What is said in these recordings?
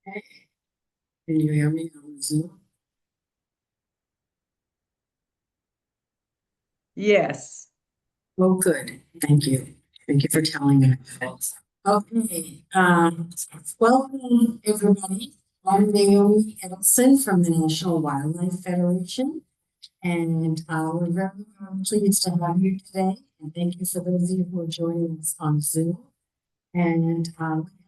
Okay. Can you hear me on Zoom? Yes. Oh, good. Thank you. Thank you for telling me. Okay. Welcome everybody. I'm Naomi Edelson from the National Wildlife Federation, and we're very pleased to have you today. And thank you for those of you who are joining us on Zoom. And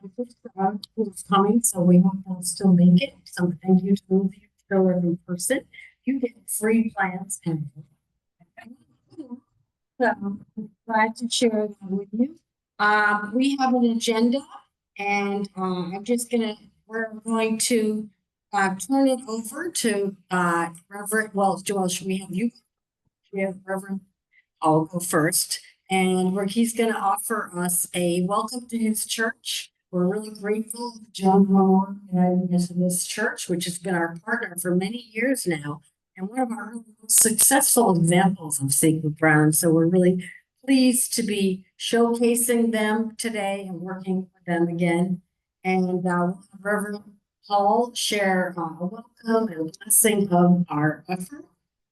we have this crowd who's coming, so we hope they'll still make it. So thank you to those of you who are in person. You get free plans and so I'm glad to share that with you. We have an agenda and we're going to turn it over to Reverend, well, Joel, should we have you? We have Reverend, I'll go first. And where he's going to offer us a welcome to his church. We're really grateful to John Memorial United Methodist Church, which has been our partner for many years now, and one of our most successful examples of sacred ground. So we're really pleased to be showcasing them today and working with them again. And Reverend Paul share a welcome and blessing of our effort.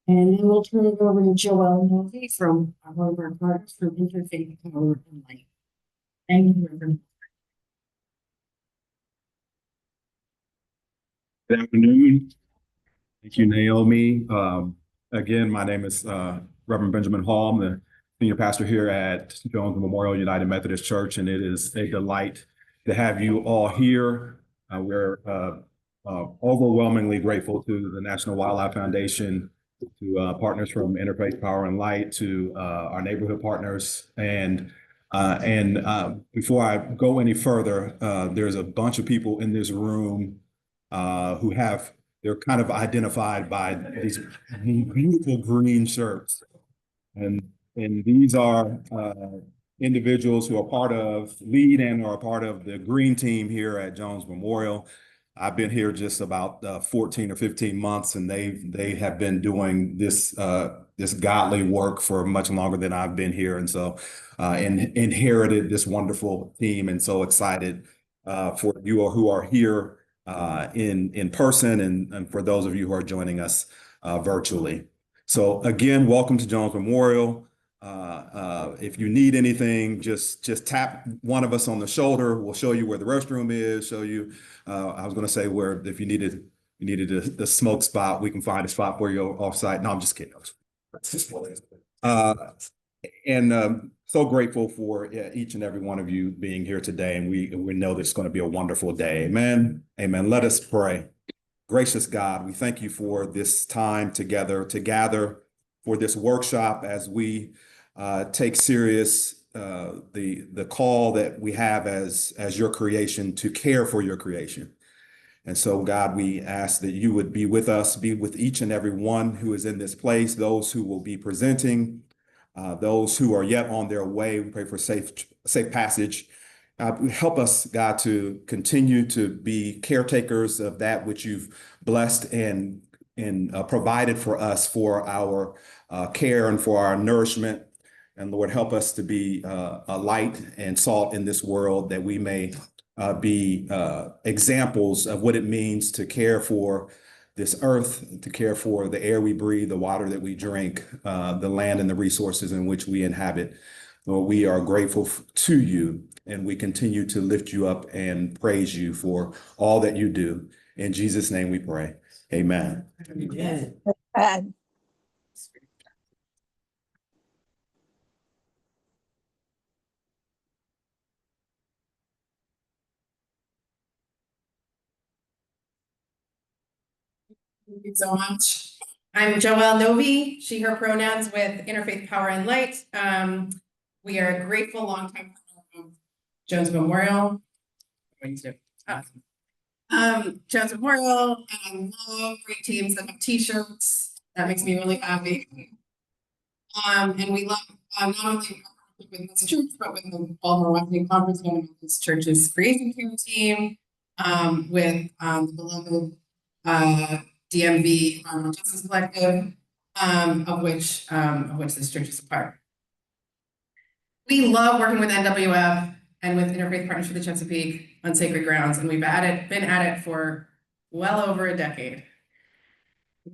And then we'll turn it over to Joelle Novi from one of our partners from Interfaith Power and Light. Thank you, Reverend. Good afternoon. Thank you, Naomi. Again, my name is Reverend Benjamin Hall. I'm the senior pastor here at Jones Memorial United Methodist Church, and it is a delight to have you all here. We're overwhelmingly grateful to the National Wildlife Foundation, to partners from Interfaith Power and Light, to our neighborhood partners. And before I go any further, there's a bunch of people in this room they're kind of identified by these beautiful green shirts. And these are individuals who are lead and are part of the green team here at Jones Memorial. I've been here just about 14 or 15 months, and they have been doing this godly work for much longer than I've been here. And so inherited this wonderful team, and so excited for you all who are here in person, and for those of you who are joining us virtually. So again, welcome to Jones Memorial. If you need anything, just tap one of us on the shoulder. We'll show you where the restroom is, show you, I was going to say where, if you needed a smoke spot, we can find a spot where you're off site. No, I'm just kidding. So grateful for each and every one of you being here today. And we know that it's going to be a wonderful day. Amen. Amen. Let us pray. Gracious God, we thank you for this time together to gather for this workshop as we take serious the call that we have as your creation to care for your creation. And so, God, we ask that you would be with us, be with each and every one who is in this place, those who will be presenting, those who are yet on their way. We pray for safe passage. Help us, God, to continue to be caretakers of that which you've blessed and provided for us for our care and for our nourishment. And Lord, help us to be a light and salt in this world, that we may be examples of what it means to care for this earth, to care for the air we breathe, the water that we drink, the land and the resources in which we inhabit. Lord, we are grateful to you, and we continue to lift you up and praise you for all that you do. In Jesus' name we pray. Amen. Amen. Thank you so much. I'm Joelle Novi, she, her pronouns, with Interfaith Power and Light. We are a grateful longtime partner of Jones Memorial. Jones Memorial, and I love great teams that have t-shirts. That makes me really happy. And we love not only with this church, but with the Baltimore Wesleyan Conference and this church's creation care team, with the beloved DMV Environmental Justice Collective, of which this church is a part. We love working with NWF. and with Interfaith Partnership of the Chesapeake on Sacred Grounds, and we've been at it for well over a decade.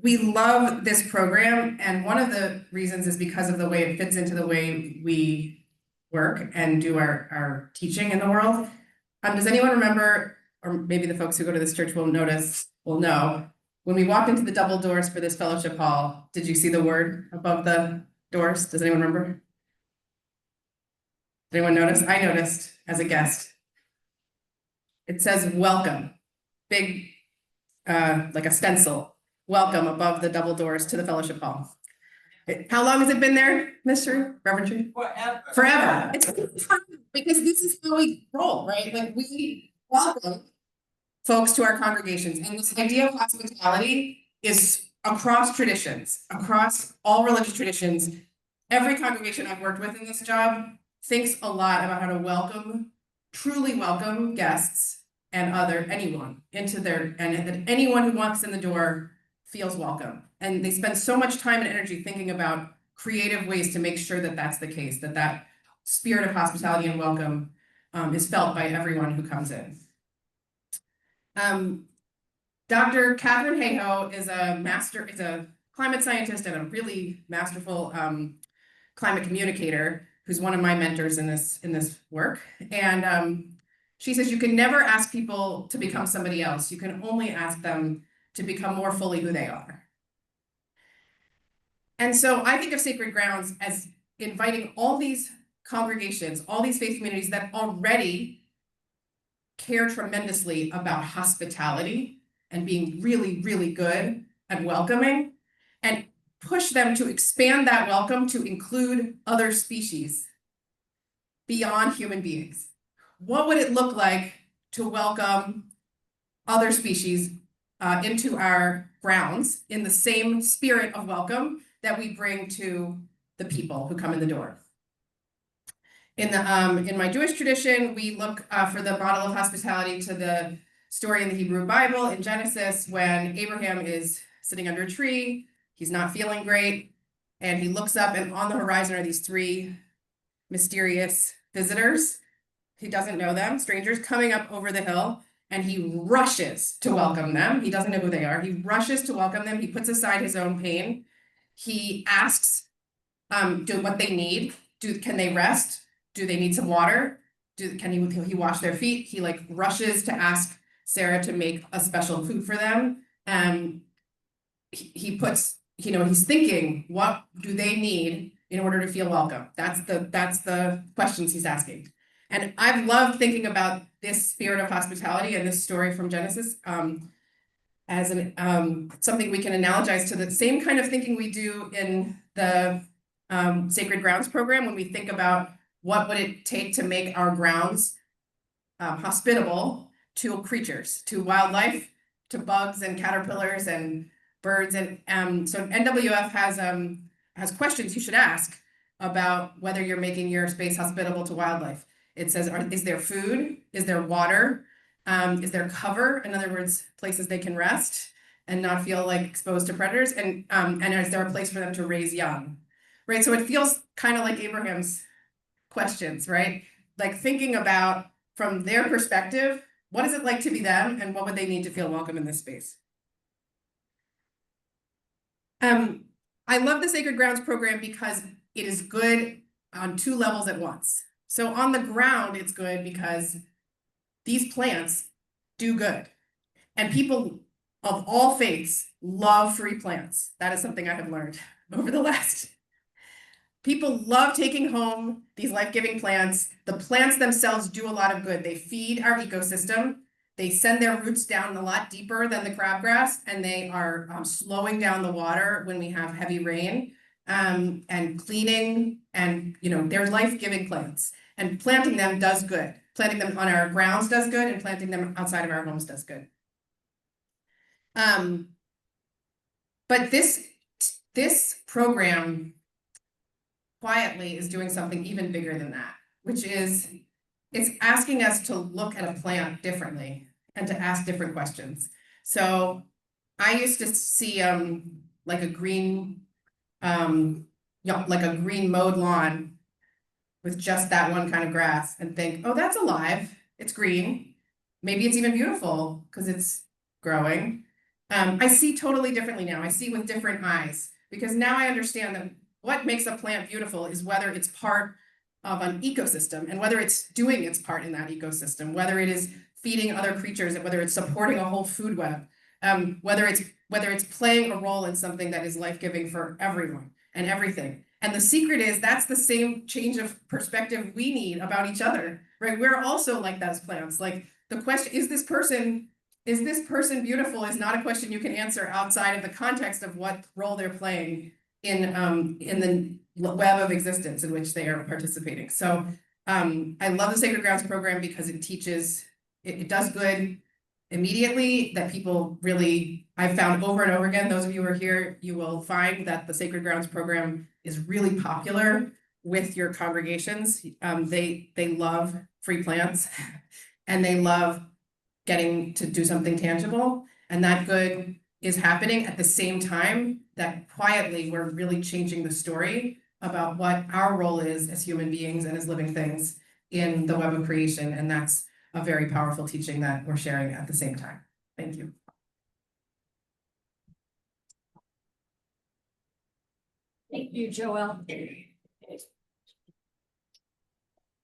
We love this program, and one of the reasons is because of the way it fits into the way we work and do our teaching in the world. Does anyone remember, or maybe the folks who go to this church will know, when we walked into the double doors for this fellowship hall, did you see the word above the doors? Does anyone remember? Did anyone notice? I noticed as a guest. It says welcome, big, like a stencil, welcome above the double doors to the fellowship hall. How long has it been there, Mr. Reverend Tree? Forever. Forever. It's because this is how we roll, right? Like we welcome folks to our congregations, and this idea of hospitality is across traditions, across all religious traditions. Every congregation I've worked with in this job thinks a lot about how to welcome, truly welcome guests and anyone into their, and that anyone who walks in the door feels welcome. And they spend so much time and energy thinking about creative ways to make sure that that's the case, that spirit of hospitality and welcome is felt by everyone who comes in. Dr. Catherine Hayhoe is a climate scientist and a really masterful climate communicator who's one of my mentors in this work. And she says you can never ask people to become somebody else. You can only ask them to become more fully who they are. And so I think of Sacred Grounds as inviting all these congregations, all these faith communities that already care tremendously about hospitality and being really, really good at welcoming, and push them to expand that welcome to include other species beyond human beings. What would it look like to welcome other species into our grounds in the same spirit of welcome that we bring to the people who come in the door? In my Jewish tradition, we look for the model of hospitality to the story in the Hebrew Bible in Genesis when Abraham is sitting under a tree, he's not feeling great, and he looks up, and on the horizon are these three mysterious visitors. He doesn't know them, strangers coming up over the hill, and he rushes to welcome them. He doesn't know who they are. He rushes to welcome them. He puts aside his own pain. He asks what they need. Can they rest? Do they need some water? Can he wash their feet? He like rushes to ask Sarah to make a special food for them. He puts, he's thinking, what do they need in order to feel welcome? That's the questions he's asking. And I've loved thinking about this spirit of hospitality and this story from Genesis as something we can analogize to the same kind of thinking we do in the Sacred Grounds program when we think about what would it take to make our grounds hospitable to creatures, to wildlife, to bugs and caterpillars and birds. And so NWF has questions you should ask about whether you're making your space hospitable to wildlife. It says, is there food? Is there water? Is there cover? In other words, places they can rest and not feel like exposed to predators? And is there a place for them to raise young? Right, so it feels kind of like Abraham's questions, right? Like thinking about from their perspective, what is it like to be them and what would they need to feel welcome in this space? I love the Sacred Grounds program because it is good on two levels at once. So on the ground, it's good because these plants do good. And people of all faiths love free plants. That is something I have learned over the last. People love taking home these life-giving plants. The plants themselves do a lot of good. They feed our ecosystem. They send their roots down a lot deeper than the crabgrass, and they are slowing down the water when we have heavy rain, and cleaning, and they're life-giving plants. And planting them does good. Planting them on our grounds does good, and planting them outside of our homes does good. But this program quietly is doing something even bigger than that, which is it's asking us to look at a plant differently and to ask different questions. So I used to see like a green mowed lawn with just that one kind of grass and think, oh, that's alive, it's green. Maybe it's even beautiful because it's growing. I see totally differently now. I see with different eyes because now I understand that what makes a plant beautiful is whether it's part of an ecosystem and whether it's doing its part in that ecosystem, whether it is feeding other creatures, and whether it's supporting a whole food web, whether it's playing a role in something that is life-giving for everyone and everything. And the secret is that's the same change of perspective we need about each other, right? We're also like those plants. Like the question, is this person beautiful is not a question you can answer outside of the context of what role they're playing in the web of existence in which they are participating. So I love the Sacred Grounds program because it teaches, it does good immediately that people really, I've found over and over again, those of you who are here, you will find that the Sacred Grounds program is really popular with your congregations. They love free plants and they love getting to do something tangible, and that good is happening at the same time that quietly we're really changing the story about what our role is as human beings and as living things in the web of creation, and that's a very powerful teaching that we're sharing at the same time. Thank you. Thank you, Joelle.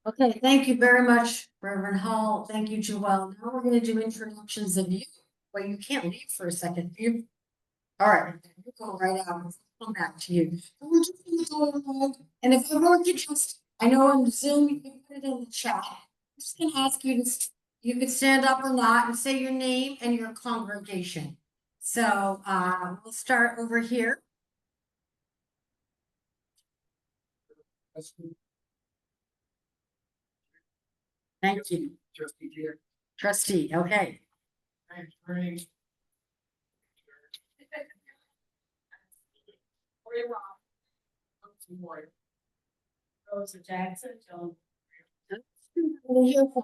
Okay, thank you very much, Reverend Hall. Thank you, Joelle. Now we're gonna do introductions of you. Well, you can't leave for a second. You. All right, we'll go right out. I'll come back to you. And we're just gonna go along. And if everyone could just, I know on Zoom, you can put it in the chat. I'm just gonna ask you to, you could stand up or not and say your name and your congregation. So we'll start over here. Thank you. Trustee here. Trustee, okay. Rosa Jackson, Joan. We'll hear from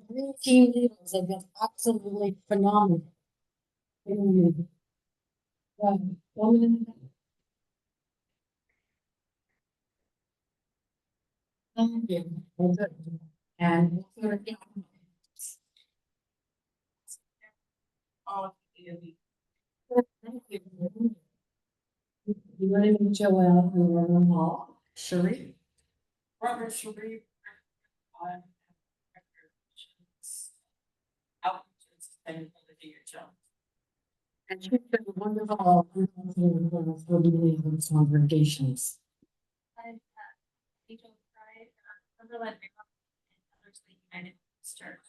three team leaders. They've been absolutely phenomenal. Thank you. And thank you. You want to meet Joelle and Reverend Hall? Sheree? Robert Sharif. Outreach and sustainability at Jones. And she's been wonderful for the congregations. I'm Angel Pride, Cumberland, and Ellerslie United Church.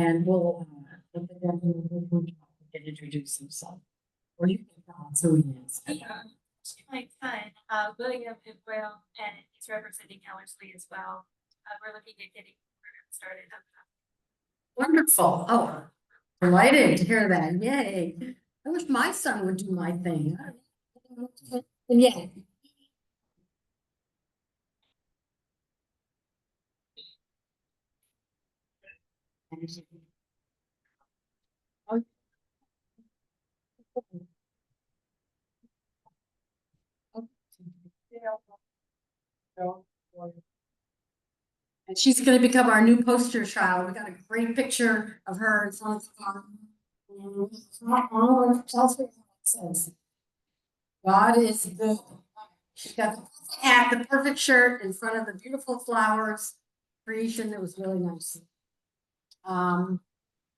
And we'll let the gentleman can introduce himself. Or you can tell us who he is. My son, William Israel, and he's representing Ellerslie as well. We're looking at getting the program started. Wonderful. Oh, delighted to hear that. Yay. I wish my son would do my thing. And yeah. And she's gonna become our new poster child. We got a great picture of her in front of the farm. Tells me what it says. God is good. She's got the perfect hat, the perfect shirt in front of the beautiful flowers. Creation that was really nice.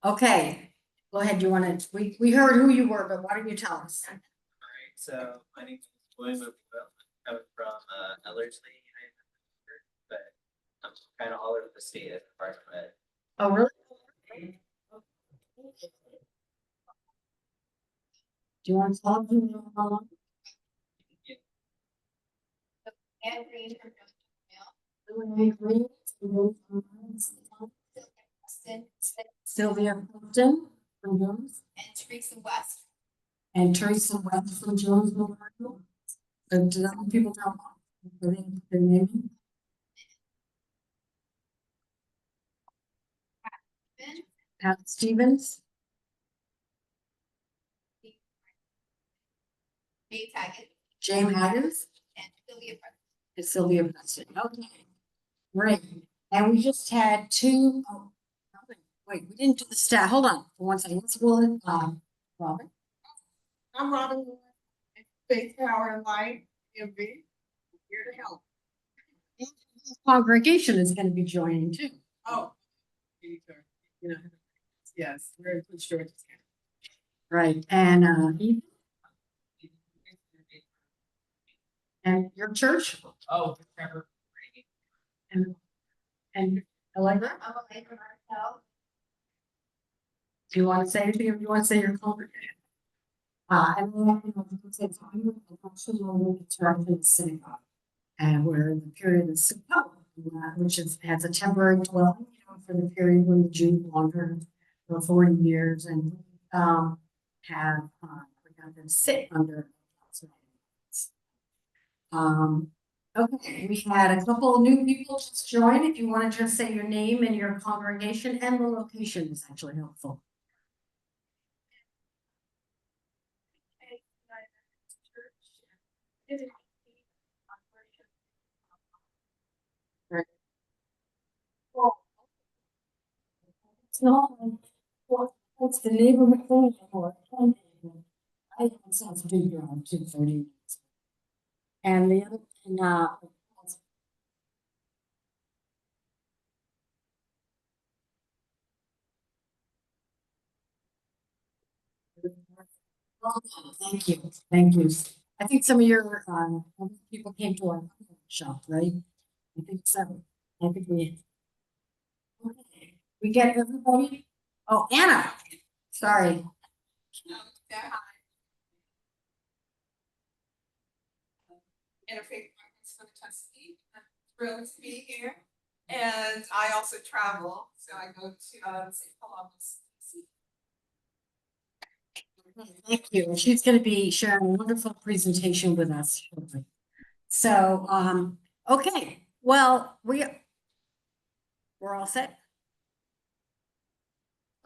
Okay, go ahead. You want to? We heard who you were, but why don't you tell us? Alright, so my name is William O'Donnell. I'm from Ellerslie, United Methodist Church, but I'm kind of all over the state as a part of it. Oh, really? Do you want to tell them how long? And Green from Sylvia Clifton from Jones and Teresa West. and Teresa West from Jonesville. So do that people know their name? Pat Stevens, May Taggett James Haggins, and Sylvia Preston. And Sylvia Preston, okay. Great, and we just had two, oh, wait, we didn't do the stat, hold on, for one second, let's go, Robin. I'm Robin, Faith, Power, and Light, MV, here to help. Congregation is gonna be joining too. Oh. You know, yes, very good sure. Right, and, Ethan, and your church, Oh, Trevor. and Allegra, I'm a maker myself. do you want to say anything, if you want to say your congregation? And then, you know, you can say, I'm actually on the church in the synagogue. And we're in the period of Sukkot, which has a temporary dwelling, you know, for the period when the Jews wandered for 40 years and, we're going to sit under. Okay, we had a couple of new people just join. If you want to just say your name and your congregation and the location is actually helpful. It's not like, what's the neighborhood thing for? I think it sounds big around 2:30. And the other, and, thank you, thank you. I think some of your, people came to our shop, right? I think so. I think we. Okay, we get everybody? Oh, Anna, sorry. Interfaith Conference for the Tuskegee. I'm thrilled to be here. And I also travel, so I go to St. Columbus. Thank you. She's going to be sharing a wonderful presentation with us shortly. So, okay, well, we're all set.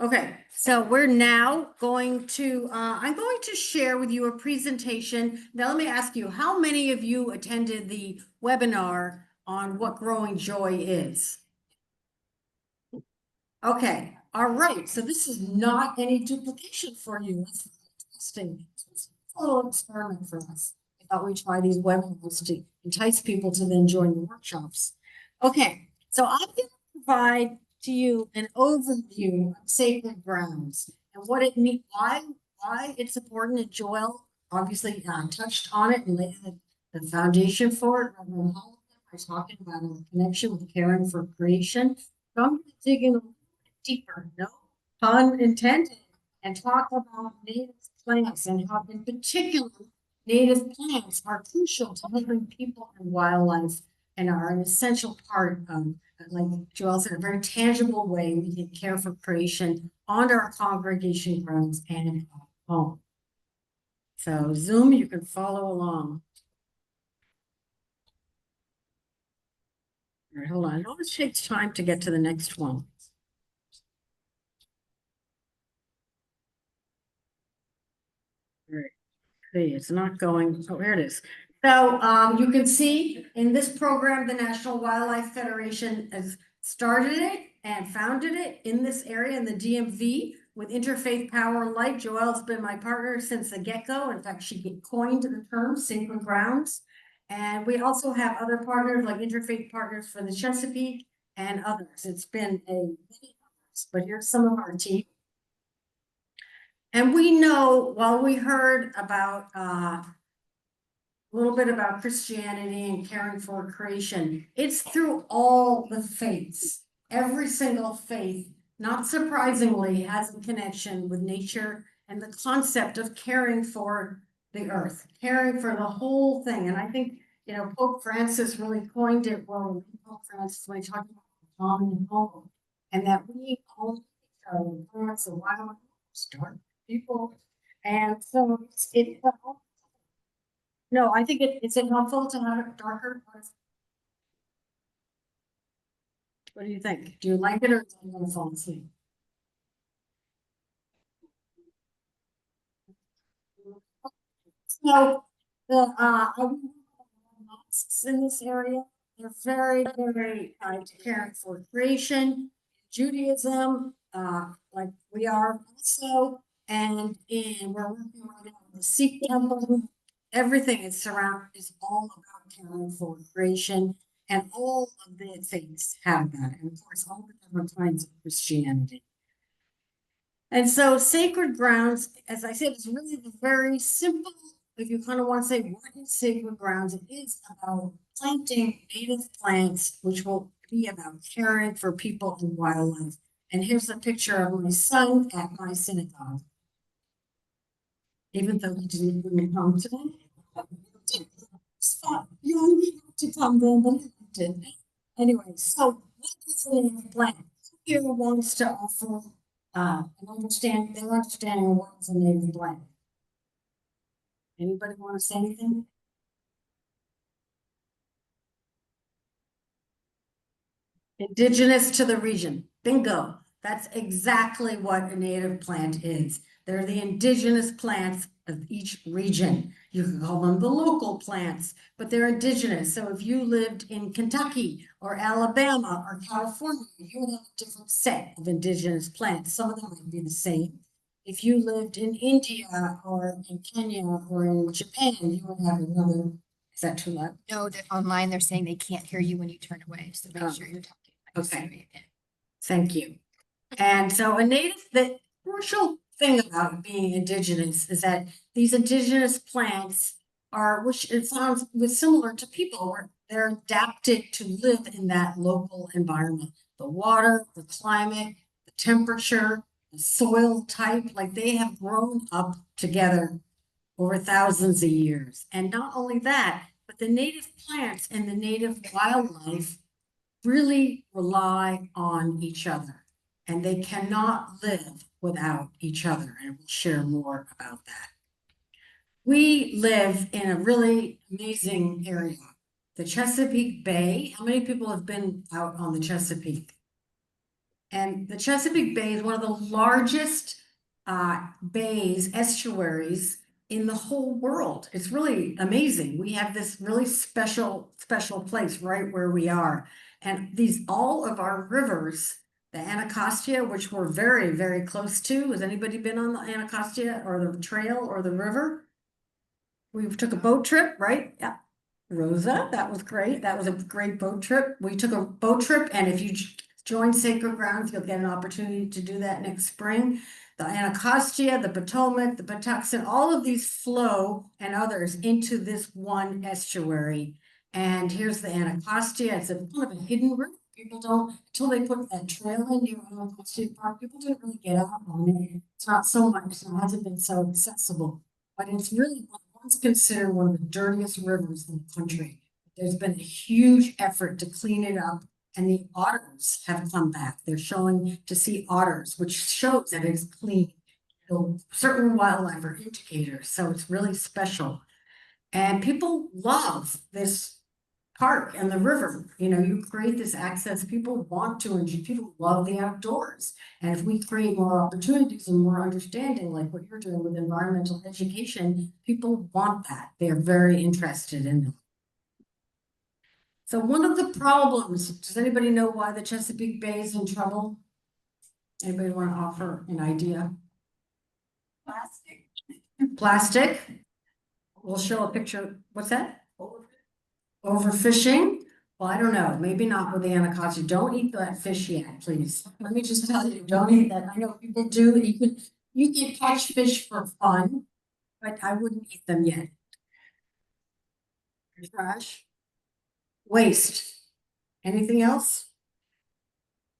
Okay, so we're now going to, I'm going to share with you a presentation. Now, let me ask you, how many of you attended the webinar on what growing joy is? Okay, all right, so this is not any duplication for you. It's interesting. It's a little experiment for us. I thought we'd try these webinars to entice people to then join the workshops. Okay, so I'm going to provide to you an overview of sacred grounds and what it means, why it's important. And Joel obviously touched on it and laid the foundation for it. Reverend Hall was talking about a connection with caring for creation. So I'm going to dig in a little deeper, no pun intended, and talk about native plants and how, in particular, native plants are crucial to helping people and wildlife and are an essential part of, like Joel said, a very tangible way we can care for creation on our congregation grounds and at home. So Zoom, you can follow along. All right, hold on. It always takes time to get to the next one. See, it's not going, oh, here it is. So you can see in this program, the National Wildlife Federation has started it and founded it in this area in the DMV with Interfaith Power and Light. Joelle's been my partner since the get-go. In fact, she coined the term sacred grounds. And we also have other partners like Interfaith Partners for the Chesapeake and others. It's been but here's some of our team. And we know, while we heard about a little bit about Christianity and caring for creation, it's through all the faiths. Every single faith, not surprisingly, has a connection with nature and the concept of caring for the earth, caring for the whole thing. And I think, you know, Pope Francis really coined it well, Pope Francis, when he talked about the common home, and that we own plants and wildlife, start people. And so no, I think it's helpful to have it darker. What do you think? Do you like it or do you want to fall asleep? So the mosques in this area. They're very, very caring for creation, Judaism, like we are also, and we're working right now with the Sikh temple. Everything is all about caring for creation, and all of the faiths have that, and of course, all the different kinds of Christianity. And so sacred grounds, as I said, is really the very simple, if you kind of want to say what is sacred grounds, it is about planting native plants, which will be about caring for people and wildlife. And here's a picture of my son at my synagogue. Even though he didn't come today. It's fun. You only have to come then, but he did. Anyway, so what is a native plant? Who here wants to offer their understanding of what is a native plant? Anybody want to say anything? Indigenous to the region. Bingo. That's exactly what a native plant is. They're the indigenous plants of each region. You can call them the local plants, but they're indigenous. So if you lived in Kentucky or Alabama or California, you would have a different set of indigenous plants. Some of them might be the same. If you lived in India or in Kenya or in Japan, you would have another. Is that too loud? No, that online they're saying they can't hear you when you turn away, so Oh, make sure you're talking. I'm okay. sorry again. Thank you. And so the crucial thing about being indigenous is that these indigenous plants which it sounds similar to people, where they're adapted to live in that local environment. The water, the climate, the temperature, the soil type, like they have grown up together over thousands of years. And not only that, but the native plants and the native wildlife really rely on each other, and they cannot live without each other. And we'll share more about that. We live in a really amazing area, the Chesapeake Bay. How many people have been out on the Chesapeake? And the Chesapeake Bay is one of the largest bays, estuaries in the whole world. It's really amazing. We have this really special place right where we are. And all of our rivers, the Anacostia, which we're very, very close to. Has anybody been on the Anacostia or the trail or the river? We took a boat trip, right? Yeah. Rosa, that was great. That was a great boat trip. We took a boat trip, and if you join Sacred Grounds, you'll get an opportunity to do that next spring. The Anacostia, the Potomac, the Patuxent, all of these flow and others into this one estuary. And here's the Anacostia. It's a kind of a hidden river. People don't, until they put that trail in near Anacostia Park, people didn't really get out on it. It's not so much, it hasn't been so accessible, but it's really once considered one of the dirtiest rivers in the country. There's been a huge effort to clean it up, and the otters have come back. They're showing to see otters, which shows that it's clean. So certain wildlife are indicators, so it's really special. And people love this park and the river. You know, you create this access, people want to, and people love the outdoors. And if we create more opportunities and more understanding, like what you're doing with environmental education, people want that. They're very interested in them. So one of the problems, does anybody know why the Chesapeake Bay is in trouble? Anybody want to offer an idea? Plastic. We'll show a picture. What's that? Overfishing? Well, I don't know. Maybe not with the Anacostia. Don't eat that fish yet, please. Let me just tell you, don't eat that. I know people do. You can catch fish for fun, but I wouldn't eat them yet. Trash. Waste. Anything else?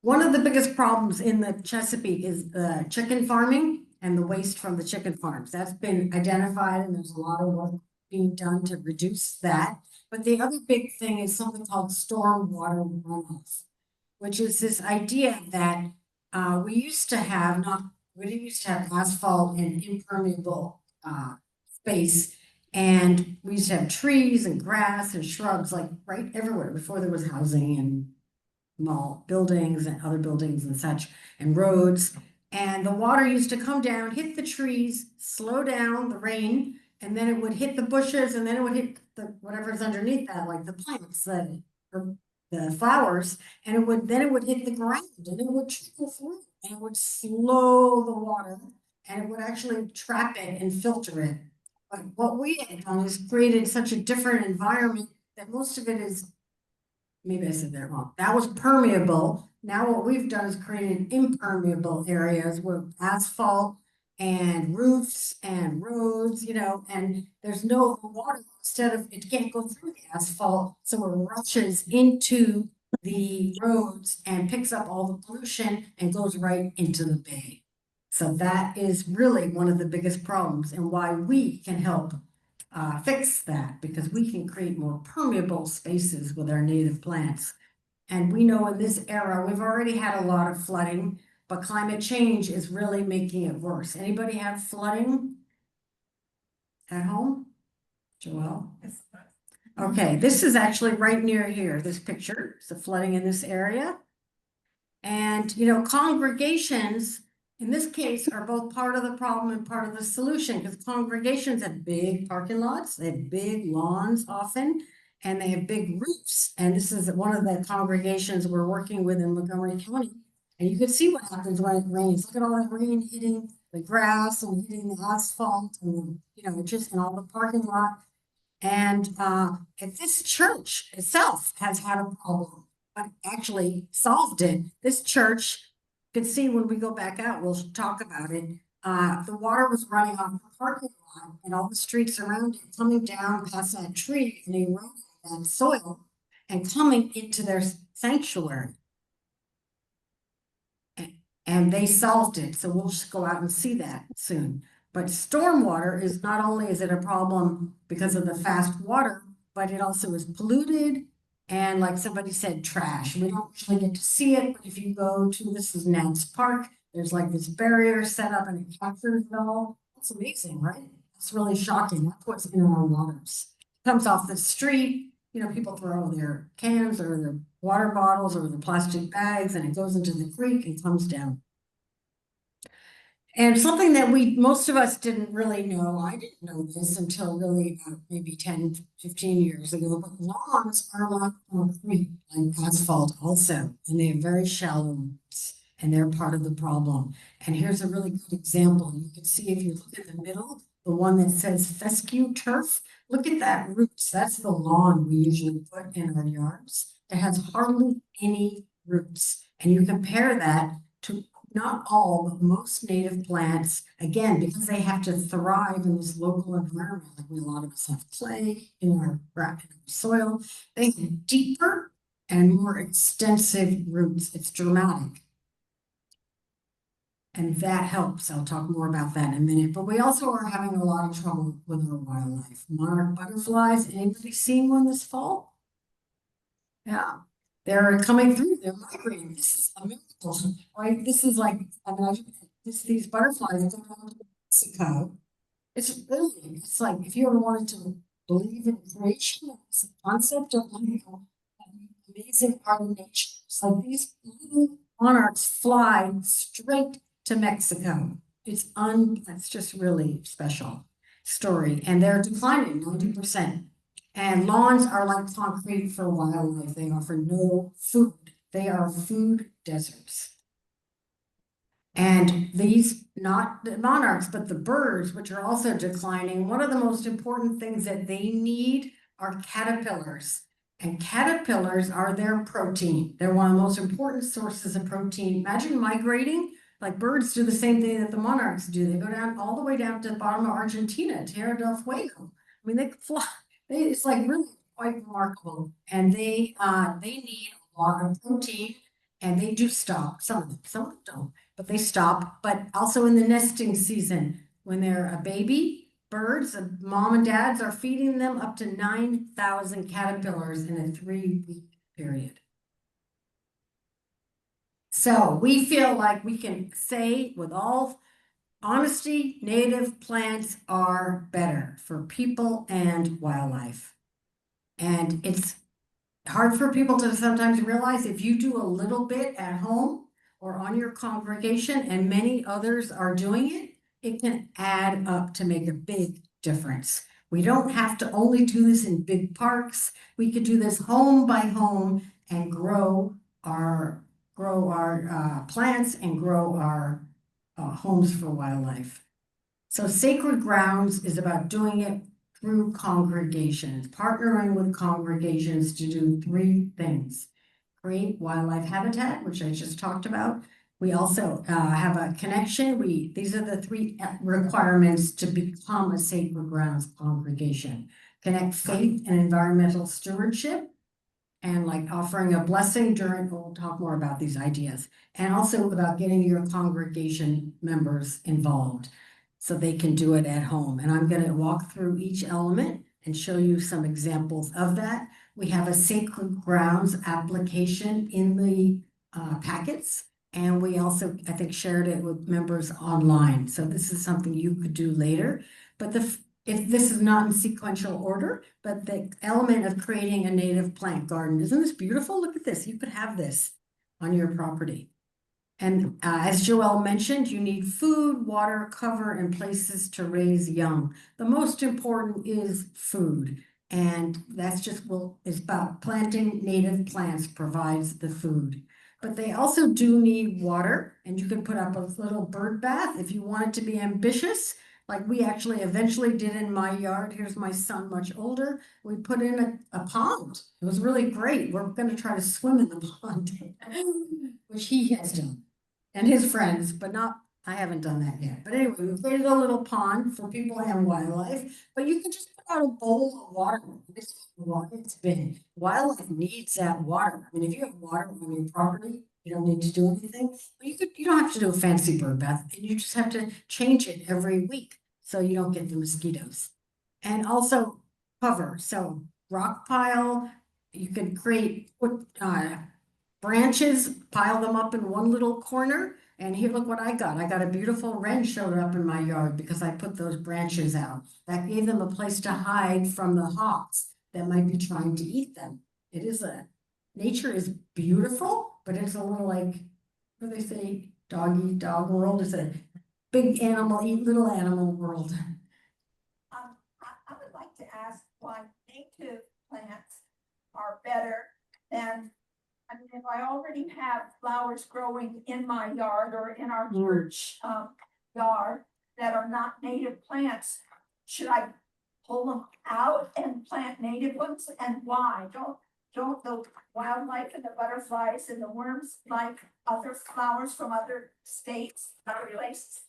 One of the biggest problems in the Chesapeake is the chicken farming and the waste from the chicken farms. That's been identified, and there's a lot of work being done to reduce that. But the other big thing is something called stormwater runoff, which is this idea that we used to have asphalt and impermeable space. And we used to have trees and grass and shrubs like right everywhere before there was housing and mall buildings and other buildings and such, and roads. And the water used to come down, hit the trees, slow down the rain, and then it would hit the bushes, and then it would hit the, whatever's underneath that, like the plants, or the flowers, and then it would hit the ground and it would trickle through and it would slow the water and it would actually trap it and filter it. But what we had done is created such a different environment that most of it is, maybe I said that wrong, that was permeable. Now what we've done is created impermeable areas with asphalt and roofs and roads, and there's no water, instead of, it can't go through the asphalt, so it rushes into the roads and picks up all the pollution and goes right into the bay. So that is really one of the biggest problems and why we can help fix that, because we can create more permeable spaces with our native plants. And we know in this era, we've already had a lot of flooding, but climate change is really making it worse. Anybody have flooding at home? Joelle? Okay, this is actually right near here, this picture, it's the flooding in this area. And, congregations, in this case, are both part of the problem and part of the solution, because congregations have big parking lots, they have big lawns often, and they have big roofs. And this is one of the congregations we're working with in Montgomery County. And you can see what happens when it rains. Look at all that rain hitting the grass and hitting the asphalt and, just in all the parking lot. And if this church itself has had a problem, but actually solved it, this church, you can see when we go back out, we'll talk about it. The water was running off the parking lot and all the streets around it, coming down past that tree and eroding that soil and coming into their sanctuary. And they solved it, so we'll just go out and see that soon. But stormwater is not only is it a problem because of the fast water, but it also is polluted. And like somebody said, trash. We don't usually get to see it, but if you go to, this is Nance Park, there's like this barrier set up and it captures it all. It's amazing, right? It's really shocking. That's what's in our waters. Comes off the street, people throw their cans or their water bottles or the plastic bags and it goes into the creek and comes down. And something that most of us didn't really know, I didn't know this until really about maybe 10, 15 years ago, but lawns are like concrete and asphalt also, and they have very shallow roots, and they're part of the problem. And here's a really good example. You can see if you look at the middle, the one that says fescue turf, look at that roots. That's the lawn we usually put in our yards. It has hardly any roots. And you compare that to not all, but most native plants, again, because they have to thrive in this local environment, like a lot of us have clay in our soil, they have deeper and more extensive roots. It's dramatic. And that helps. I'll talk more about that in a minute. But we also are having a lot of trouble with our wildlife. Monarch butterflies, anybody seen one this fall? Yeah. They're coming through, they're migrating. This is a miracle, right? This is like, these butterflies go down to Mexico. It's like, if you ever wanted to believe in creation, it's a concept of an amazing part of nature. It's like these little monarchs fly straight to Mexico. It's just really special story. And they're declining 90%. And lawns are like concrete for wildlife. They offer no food. They are food deserts. And these, not the monarchs, but the birds, which are also declining, one of the most important things that they need are caterpillars. And caterpillars are their protein. They're one of the most important sources of protein. Imagine migrating, like birds do the same thing that the monarchs do. They go down all the way down to the bottom of Argentina, Tierra del Fuego. I mean, they fly. It's like really quite remarkable, and they need a lot of protein, and they do stop. Some of them don't, but they stop. But also in the nesting season, when they're a baby, birds, mom and dads are feeding them up to 9,000 caterpillars in a 3-week period. So we feel like we can say with all honesty, native plants are better for people and wildlife. And it's hard for people to sometimes realize if you do a little bit at home or on your congregation and many others are doing it, it can add up to make a big difference. We don't have to only do this in big parks. We could do this home by home and grow our plants and grow our homes for wildlife. So Sacred Grounds is about doing it through congregations, partnering with congregations to do three things. Create wildlife habitat, which I just talked about. We also have a connection. These are the three requirements to become a Sacred Grounds congregation. Connect faith and environmental stewardship, and like offering a blessing during, we'll talk more about these ideas. And also about getting your congregation members involved so they can do it at home. And I'm gonna walk through each element and show you some examples of that. We have a Sacred Grounds application in the packets. And we also, I think, shared it with members online. So this is something you could do later. But if this is not in sequential order, but the element of creating a native plant garden, isn't this beautiful? Look at this. You could have this on your property. And as Joelle mentioned, you need food, water, cover, and places to raise young. The most important is food. And that's just, well, it's about planting native plants provides the food. But they also do need water, and you can put up a little bird bath if you want it to be ambitious. Like we actually eventually did in my yard. Here's my son, much older. We put in a pond. It was really great. We're gonna try to swim in the pond, which he has done. And his friends, but not, I haven't done that yet. But anyway, we created a little pond for people and wildlife, but you can just put out a bowl of water. This is water it's been. Wildlife needs that water. I mean, if you have water on your property, you don't need to do anything. But you don't have to do a fancy bird bath, and you just have to change it every week so you don't get the mosquitoes. And also cover, so rock pile, you could put branches, pile them up in one little corner. And here, look what I got. I got a beautiful wren showed up in my yard because I put those branches out. That gave them a place to hide from the hawks that might be trying to eat them. Nature is beautiful, but it's a little like, what do they say, dog eat dog world? It's a big animal eat little animal world. I would like to ask why native plants are better than, I mean, if I already have flowers growing in my yard or in our church yard that are not native plants, should I pull them out and plant native ones? And why? Don't the wildlife and the butterflies and the worms like other flowers from other states, other places?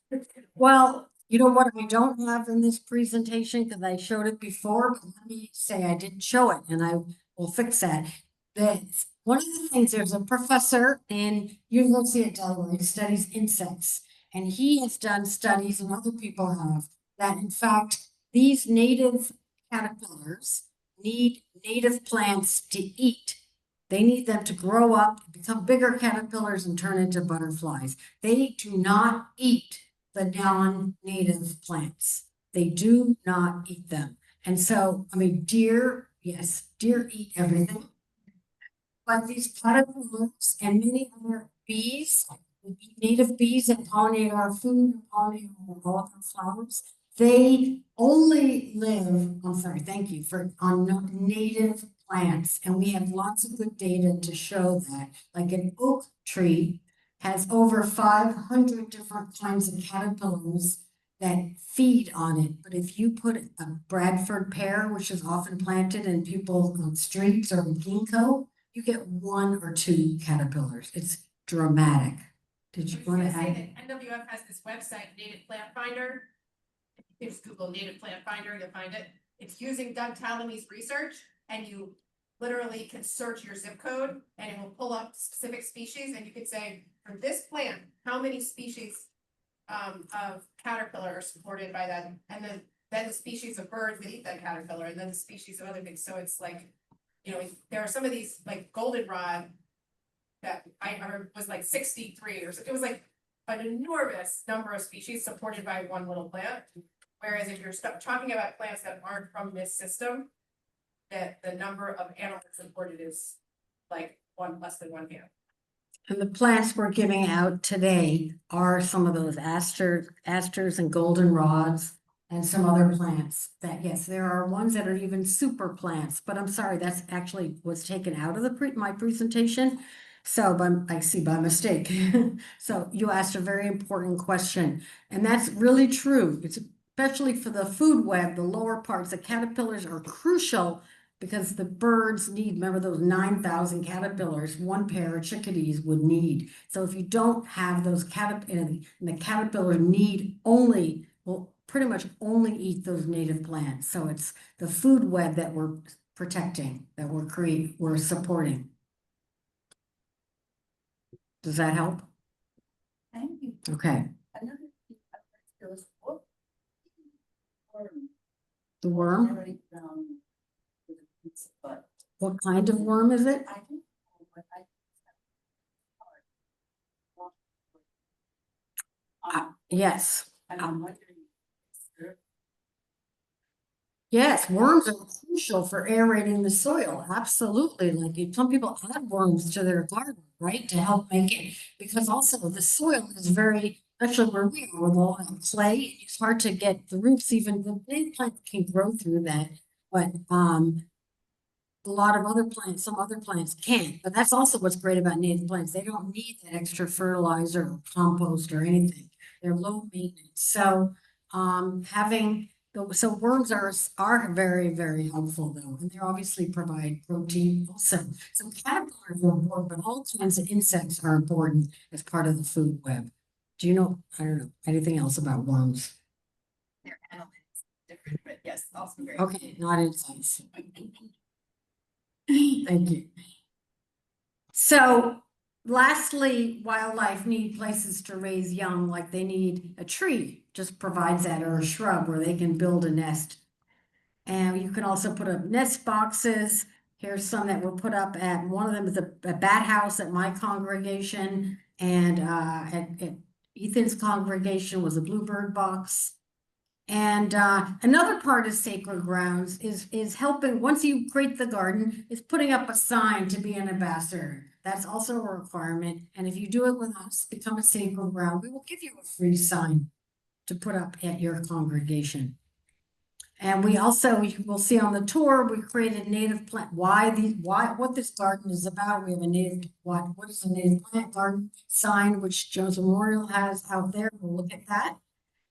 Well, you know what I don't have in this presentation, because I showed it before, but let me say I didn't show it, and I will fix that. One of the things, there's a professor in University of Delaware who studies insects, and he has done studies, and other people have, that in fact, these native caterpillars need native plants to eat. They need them to grow up, become bigger caterpillars, and turn into butterflies. They do not eat the non-native plants. They do not eat them. And so, I mean, deer, yes, deer eat everything. But these caterpillars and many other bees, native bees that pollinate our food, pollinate all of our flowers, they only live, I'm sorry, thank you, on native plants. And we have lots of good data to show that. Like an oak tree has over 500 different kinds of caterpillars that feed on it. But if you put a Bradford pear, which is often planted in people's streets or ginkgo, you get 1 or 2 caterpillars. It's dramatic. Did you want to add? NWF has this website, Native Plant Finder. If you just Google Native Plant Finder, you'll find it. It's using Doug Tallamy's research, and you literally can search your zip code and it will pull up specific species, and you could say, for this plant, how many species of caterpillar are supported by that? And then the species of birds that eat that caterpillar, and then the species of other things. So it's like, you know, there are some of these like goldenrod that I heard was like 63 or so. It was like an enormous number of species supported by one little plant. Whereas if you're talking about plants that aren't from this system, that the number of animals supported is like less than 1 hand. And the plants we're giving out today are some of those asters and goldenrods and some other plants that, yes, there are ones that are even super plants, but I'm sorry, that's actually was taken out of my presentation. So, I see by mistake. So you asked a very important question, and that's really true. It's especially for the food web, the lower parts, the caterpillars are crucial because the birds need, remember those 9,000 caterpillars, one pair of chickadees would need. So if you don't have those and the caterpillar need only, will pretty much only eat those native plants. So it's the food web that we're protecting, that we're supporting. Does that help? Thank you. Okay. Another thing I'd like to know is what The worm, already found with a pizza, but what kind of worm is it? I don't know what Yes. I'm wondering. Yes, worms are crucial for aerating the soil. Absolutely. Like some people add worms to their garden, right? To help make it, because also the soil is very, especially where we are with all that clay, it's hard to get the roots, even the big plant can grow through that. But a lot of other plants, some other plants can't. But that's also what's great about native plants. They don't need that extra fertilizer or compost or anything. They're low maintenance. So so worms are very, very helpful though, and they obviously provide protein also. So caterpillars are important, but all kinds of insects are important as part of the food web. Do you know, I don't know, anything else about worms? They're animals, different, but yes, also very. Okay, not insects. Thank you. So lastly, wildlife need places to raise young, like they need a tree, just provides that, or a shrub where they can build a nest. And you can also put up nest boxes. Here's some that were put up at, one of them is a bat house at my congregation, and at Ethan's congregation was a bluebird box. And another part of Sacred Grounds is helping, once you create the garden, is putting up a sign to be an ambassador. That's also a requirement. And if you do it with us, become a Sacred Ground, we will give you a free sign to put up at your congregation. And we also, you will see on the tour, we created native plant, what this garden is about. We have a native, what is a native plant garden sign, which Jones Memorial has out there. We'll look at that.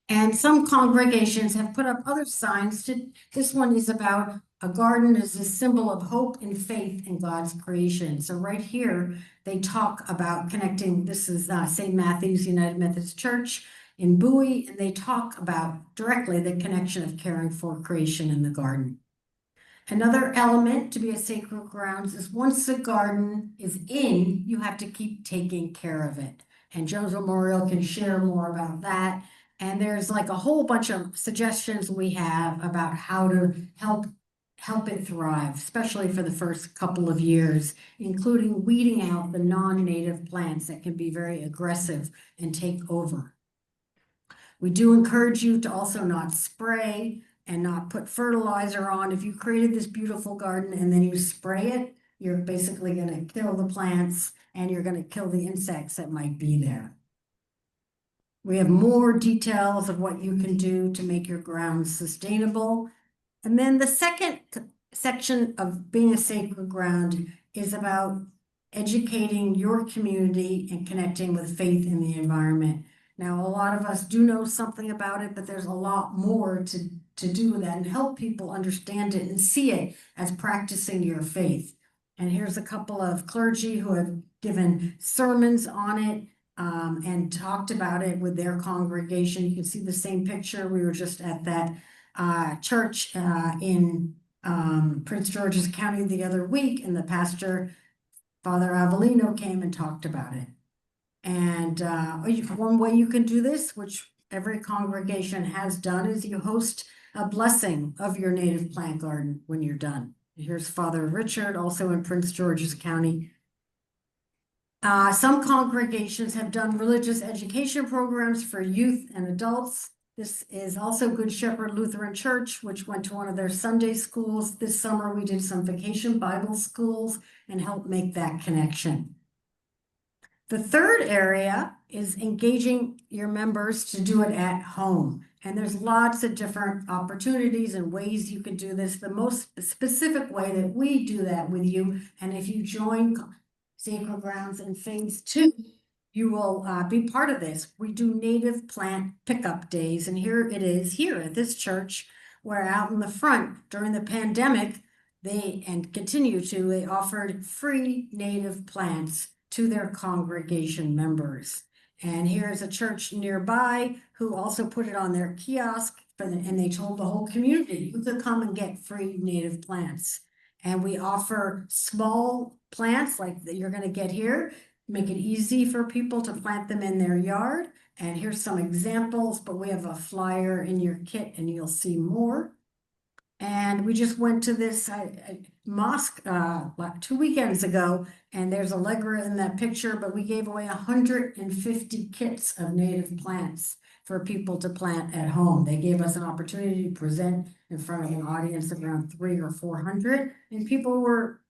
And some congregations have put up other signs. This one is about a garden as a symbol of hope and faith in God's creation. So right here, they talk about connecting, this is St. Matthew's United Methodist Church in Bowie, and they talk about directly the connection of caring for creation in the garden. Another element to be a sacred grounds is once the garden is in, you have to keep taking care of it. And Jones Memorial can share more about that. And there's like a whole bunch of suggestions we have about how to help it thrive, especially for the first couple of years, including weeding out the non-native plants that can be very aggressive and take over. We do encourage you to also not spray and not put fertilizer on. If you created this beautiful garden and then you spray it, you're basically going to kill the plants and you're going to kill the insects that might be there. We have more details of what you can do to make your grounds sustainable. And then the second section of being a sacred ground is about educating your community and connecting with faith in the environment. Now, a lot of us do know something about it, but there's a lot more to do with that and help people understand it and see it as practicing your faith. And here's a couple of clergy who have given sermons on it and talked about it with their congregation. You can see the same picture. We were just at that church in Prince George's County the other week, and the pastor, Father Avellino, came and talked about it. And one way you can do this, which every congregation has done, is you host a blessing of your native plant garden when you're done. Here's Father Richard, also in Prince George's County. Some congregations have done religious education programs for youth and adults. This is also Good Shepherd Lutheran Church, which went to one of their Sunday schools. This summer, we did some vacation Bible schools and helped make that connection. The third area is engaging your members to do it at home. And there's lots of different opportunities and ways you can do this. The most specific way that we do that with you, and if you join Sacred Grounds in phase 2, you will be part of this. We do native plant pickup days, and here it is here at this church, where out in the front during the pandemic, they offered free native plants to their congregation members. And here's a church nearby who also put it on their kiosk and they told the whole community, you could come and get free native plants. And we offer small plants like that you're gonna get here, make it easy for people to plant them in their yard. And here's some examples, but we have a flyer in your kit and you'll see more. And we just went to this mosque like 2 weekends ago, and there's Allegra in that picture, but we gave away 150 kits of native plants for people to plant at home. They gave us an opportunity to present in front of an audience of around 300 or 400, and people were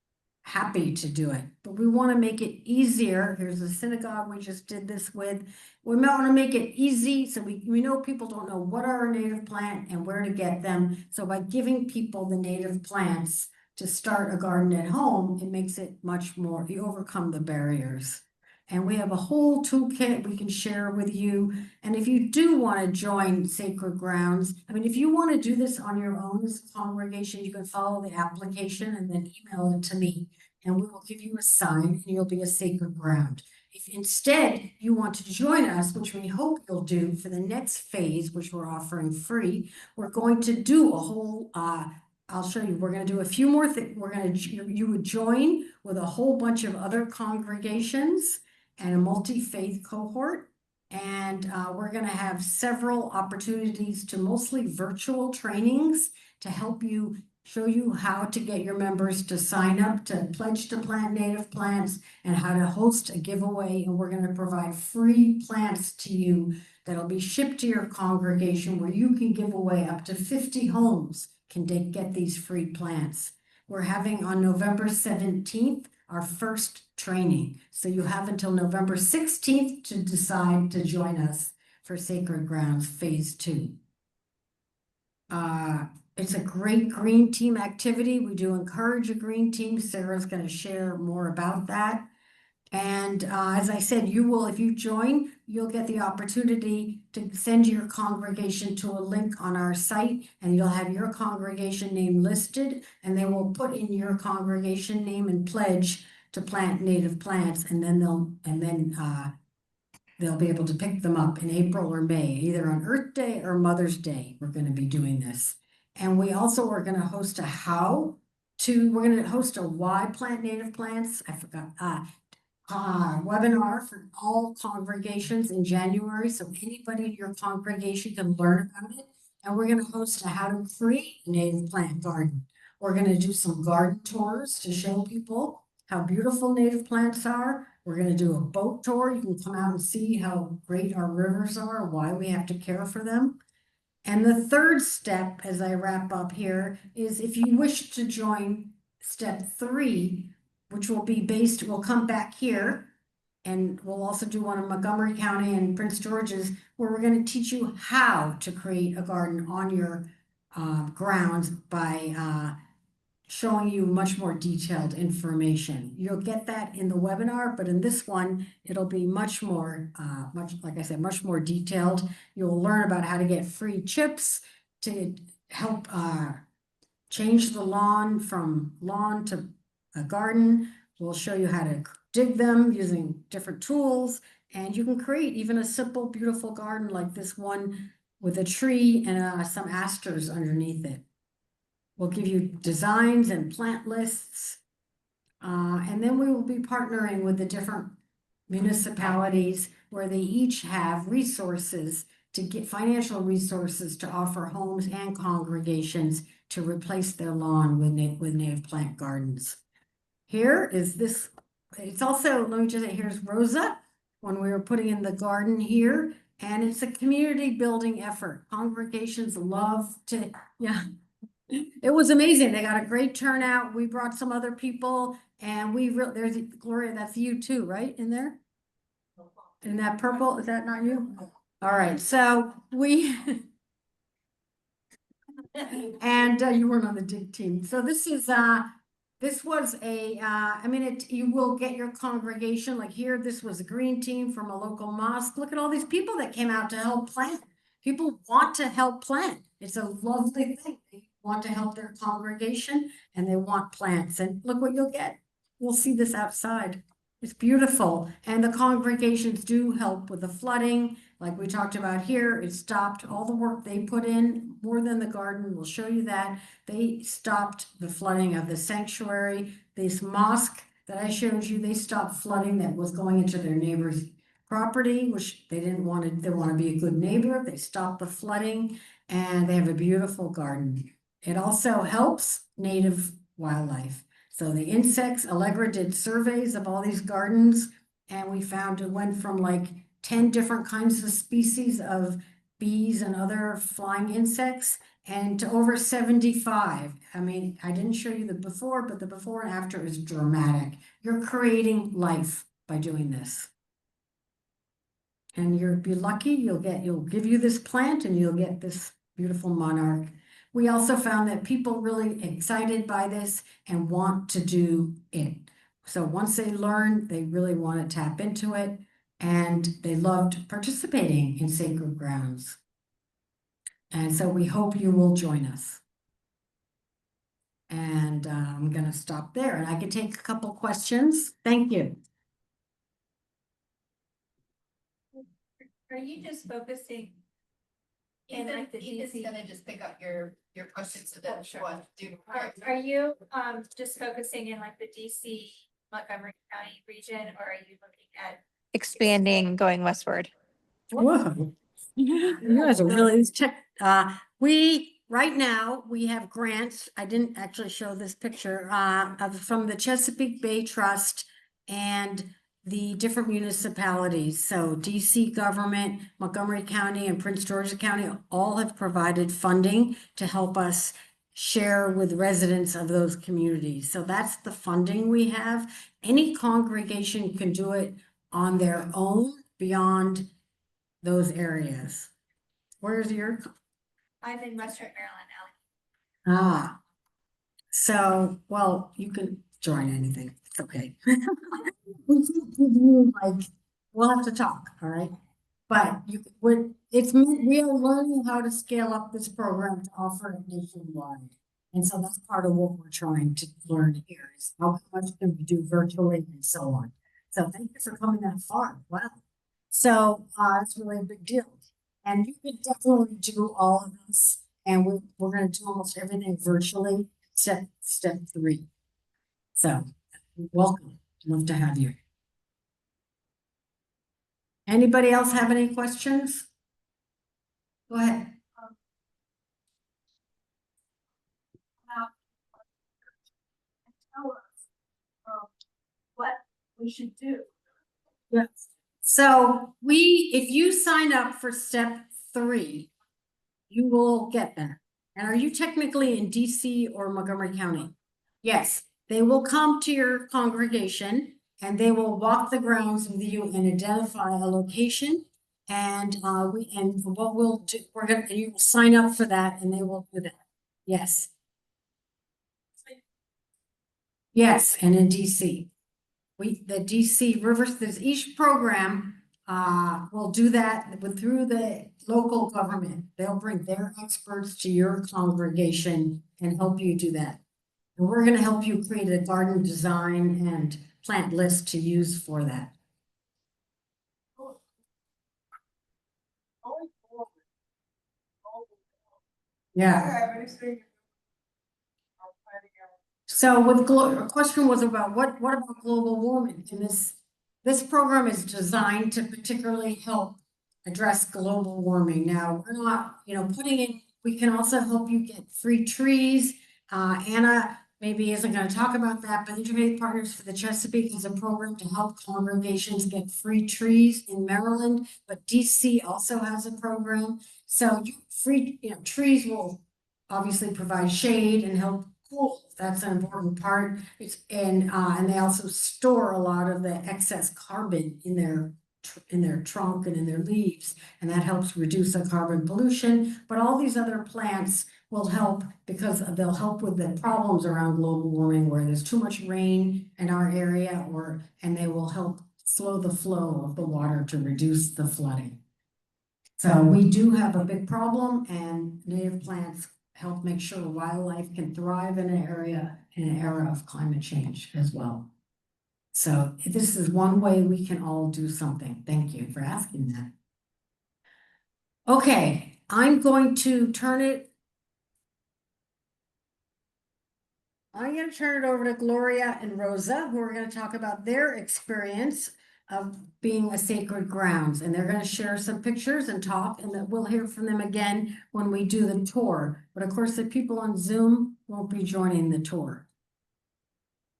happy to do it. But we want to make it easier. Here's a synagogue we just did this with. We want to make it easy so we know people don't know what are a native plant and where to get them. So by giving people the native plants to start a garden at home, it makes it much more, you overcome the barriers. And we have a whole toolkit we can share with you. And if you do want to join Sacred Grounds, I mean, if you want to do this on your own as a congregation, you can follow the application and then email it to me. And we will give you a sign and you'll be a Sacred Ground. If instead you want to join us, which we hope you'll do for the next phase, which we're offering free, we're going to do a whole, I'll show you, we're going to do a few more things. You would join with a whole bunch of other congregations and a multi-faith cohort. And we're going to have several opportunities to mostly virtual trainings to help you, show you how to get your members to sign up to pledge to plant native plants and how to host a giveaway. And we're going to provide free plants to you that'll be shipped to your congregation where you can give away up to 50 homes can get these free plants. We're having on November 17th, our first training. So you have until November 16th to decide to join us for Sacred Grounds Phase 2. It's a great green team activity. We do encourage a green team. Sarah's going to share more about that. And as I said, you will, if you join, you'll get the opportunity to send your congregation to a link on our site, and you'll have your congregation name listed, and they will put in your congregation name and pledge to plant native plants, and then they'll be able to pick them up in April or May, either on Earth Day or Mother's Day. We're going to be doing this. And we also are going to host we're going to host a why plant native plants. I forgot. Webinar for all congregations in January, so anybody in your congregation can learn about it. And we're going to host a how to create a native plant garden. We're going to do some garden tours to show people how beautiful native plants are. We're going to do a boat tour. You can come out and see how great our rivers are, why we have to care for them. And the third step, as I wrap up here, is if you wish to join step 3, which will be based, we'll come back here, and we'll also do one in Montgomery County and Prince George's, where we're going to teach you how to create a garden on your grounds by showing you much more detailed information. You'll get that in the webinar, but in this one, it'll be much more, like I said, much more detailed. You'll learn about how to get free chips to help change the lawn from lawn to a garden. We'll show you how to dig them using different tools, and you can create even a simple, beautiful garden like this one with a tree and some asters underneath it. We'll give you designs and plant lists, and then we will be partnering with the different municipalities where they each have resources to get financial resources to offer homes and congregations to replace their lawn with native plant gardens. Here is this, it's also, let me just say, here's Rosa when we were putting in the garden here, and it's a community building effort. Congregations love to, yeah. It was amazing. They got a great turnout. We brought some other people, and there's Gloria, that's you too, right, in there? in that purple, is that not you? All right, so we. And you weren't on the dig team. So this is, this was I mean, you will get your congregation, like here, this was a green team from a local mosque. Look at all these people that came out to help plant. People want to help plant. It's a lovely thing. They want to help their congregation and they want plants. And look what you'll get. We'll see this outside. It's beautiful. And the congregations do help with the flooding. Like we talked about here, it stopped all the work they put in, more than the garden. We'll show you that. They stopped the flooding of the sanctuary. This mosque that I showed you, they stopped flooding that was going into their neighbor's property, which they didn't want to, they want to be a good neighbor. They stopped the flooding and they have a beautiful garden. It also helps native wildlife. So the insects, Allegra did surveys of all these gardens and we found it went from like 10 different kinds of species of bees and other flying insects and to over 75. I mean, I didn't show you the before, but the before and after is dramatic. You're creating life by doing this. And you'll be lucky, you'll give you this plant and you'll get this beautiful monarch. We also found that people really excited by this and want to do it. So once they learn, they really want to tap into it and they loved participating in Sacred Grounds. And so we hope you will join us. And I'm going to stop there and I can take a couple questions. Thank you. Are you just focusing in like the Ethan's DC? gonna just pick up your questions so that she wants to do. Are you just focusing in like the DC Montgomery County region, or are you looking at Expanding, going westward. Whoa. You guys are really right now, we have grants. I didn't actually show this picture from the Chesapeake Bay Trust and the different municipalities. So DC government, Montgomery County and Prince George's County all have provided funding to help us share with residents of those communities. So that's the funding we have. Any congregation can do it on their own beyond those areas. Where's your? I'm in Western Maryland, So, well, you can join anything. It's okay. We can give you we'll have to talk, all right? But we are learning how to scale up this program to offer it nationwide. And so that's part of what we're trying to learn here is how much can we do virtually and so on. So thank you for coming that far. Wow. So it's really a big deal. And you could definitely do all of this. And we're going to do almost everything virtually except step 3. So welcome. Love to have you. Anybody else have any questions? Go ahead. Tell us what we should do. Yes. So if you sign up for step 3, you will get that. And are you technically in DC or Montgomery County? Yes, they will come to your congregation and they will walk the grounds with you and identify a location. And what we'll do, you will sign up for that and they will do that. Yes. Yes, and in DC. The DC Rivers, each program will do that through the local government. They'll bring their experts to your congregation and help you do that. And we're going to help you create a garden design and plant list to use for that. Yeah. So a question was about what about global warming? And this program is designed to particularly help address global warming. Now we're not, we can also help you get free trees. Anna maybe isn't going to talk about that, but Integrated Partners for the Chesapeake is a program to help congregations get free trees in Maryland, but DC also has a program. So trees will obviously provide shade and help cool. That's an important part. And they also store a lot of the excess carbon in their in their trunk and in their leaves, and that helps reduce the carbon pollution. But all these other plants will help because they'll help with the problems around global warming where there's too much rain in our area, and they will help slow the flow of the water to reduce the flooding. So we do have a big problem, and native plants help make sure wildlife can thrive in an era of climate change as well. So this is one way we can all do something. Thank you for asking that. Okay, I'm going to turn it over to Gloria and Rosa, who are going to talk about their experience of being a sacred grounds. And they're going to share some pictures and talk, and that we'll hear from them again when we do the tour. But of course, the people on Zoom won't be joining the tour.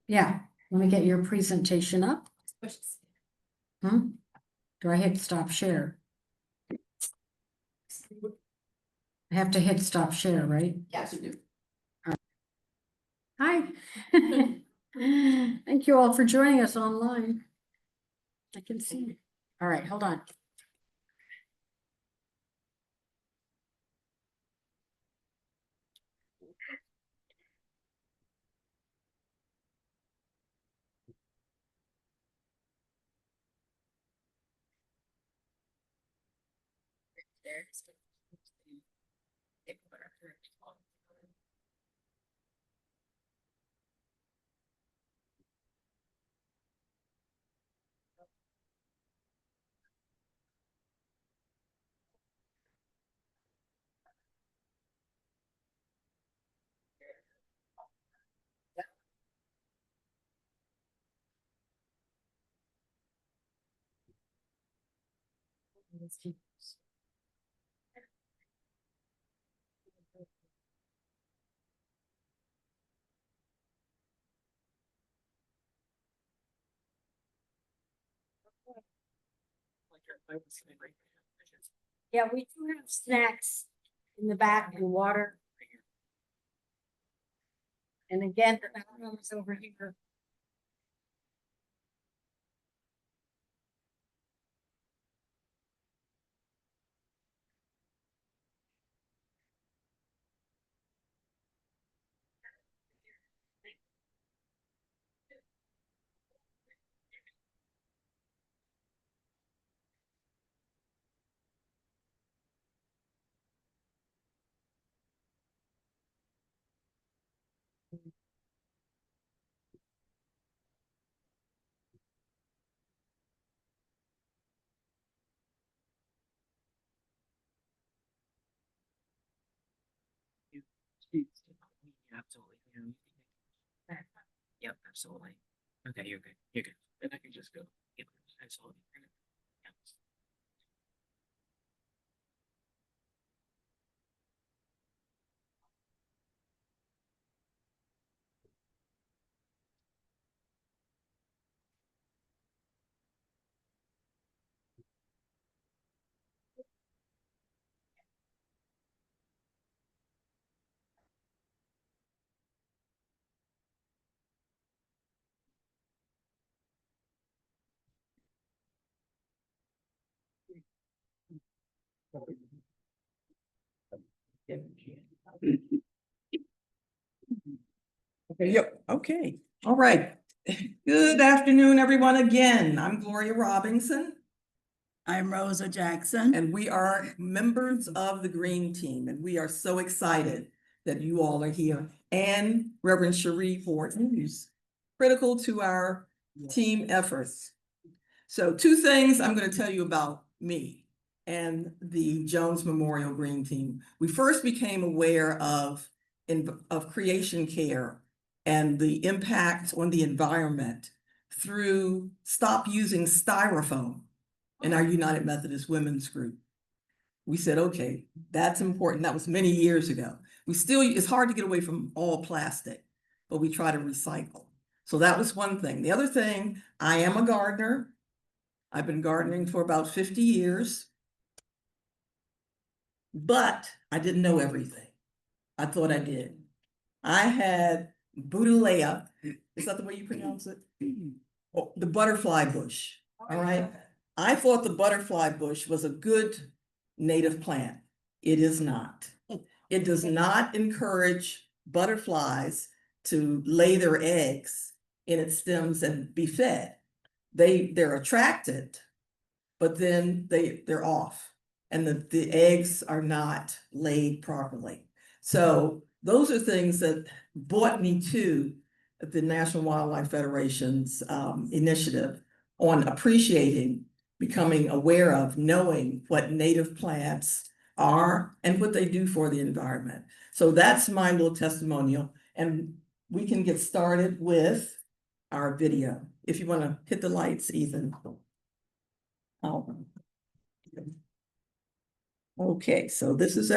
Yeah, let me get your presentation up. Do I hit stop share? I have to hit stop share, right? Yes, you do. Hi. Thank you all for joining us online. I can see you. All right, hold on. Yeah, we do have snacks in the back and water. And again, the bathroom is over here. Absolutely. Yep, absolutely. Okay, you're good. You're good. Then I can just go. Yep, absolutely. Yep. Okay, yep, okay, all right. Good afternoon, everyone, again. I'm Gloria Robinson. I'm Rosa Jackson. And we are members of the Green Team, and we are so excited that you all are here. And Reverend Cherie Horton, who's critical to our team efforts. So 2 things I'm going to tell you about me and the Jones Memorial Green Team. We first became aware of creation care and the impact on the environment through stop using styrofoam in our United Methodist Women's Group. We said, okay, that's important. That was many years ago. It's hard to get away from all plastic, but we try to recycle. So that was one thing. The other thing, I am a gardener. I've been gardening for about 50 years, but I didn't know everything. I thought I did. I had Bouteillea, is that the way you pronounce it? Oh, the butterfly bush, all right? I thought the butterfly bush was a good native plant. It is not. It does not encourage butterflies to lay their eggs in its stems and be fed. They're attracted, but then they're off, and the eggs are not laid properly. So those are things that brought me to the National Wildlife Federation's initiative on appreciating, becoming aware of, knowing what native plants are and what they do for the environment. So that's my little testimonial, and we can get started with our video. If you want to hit the lights, Ethan. Oh. Okay, so this is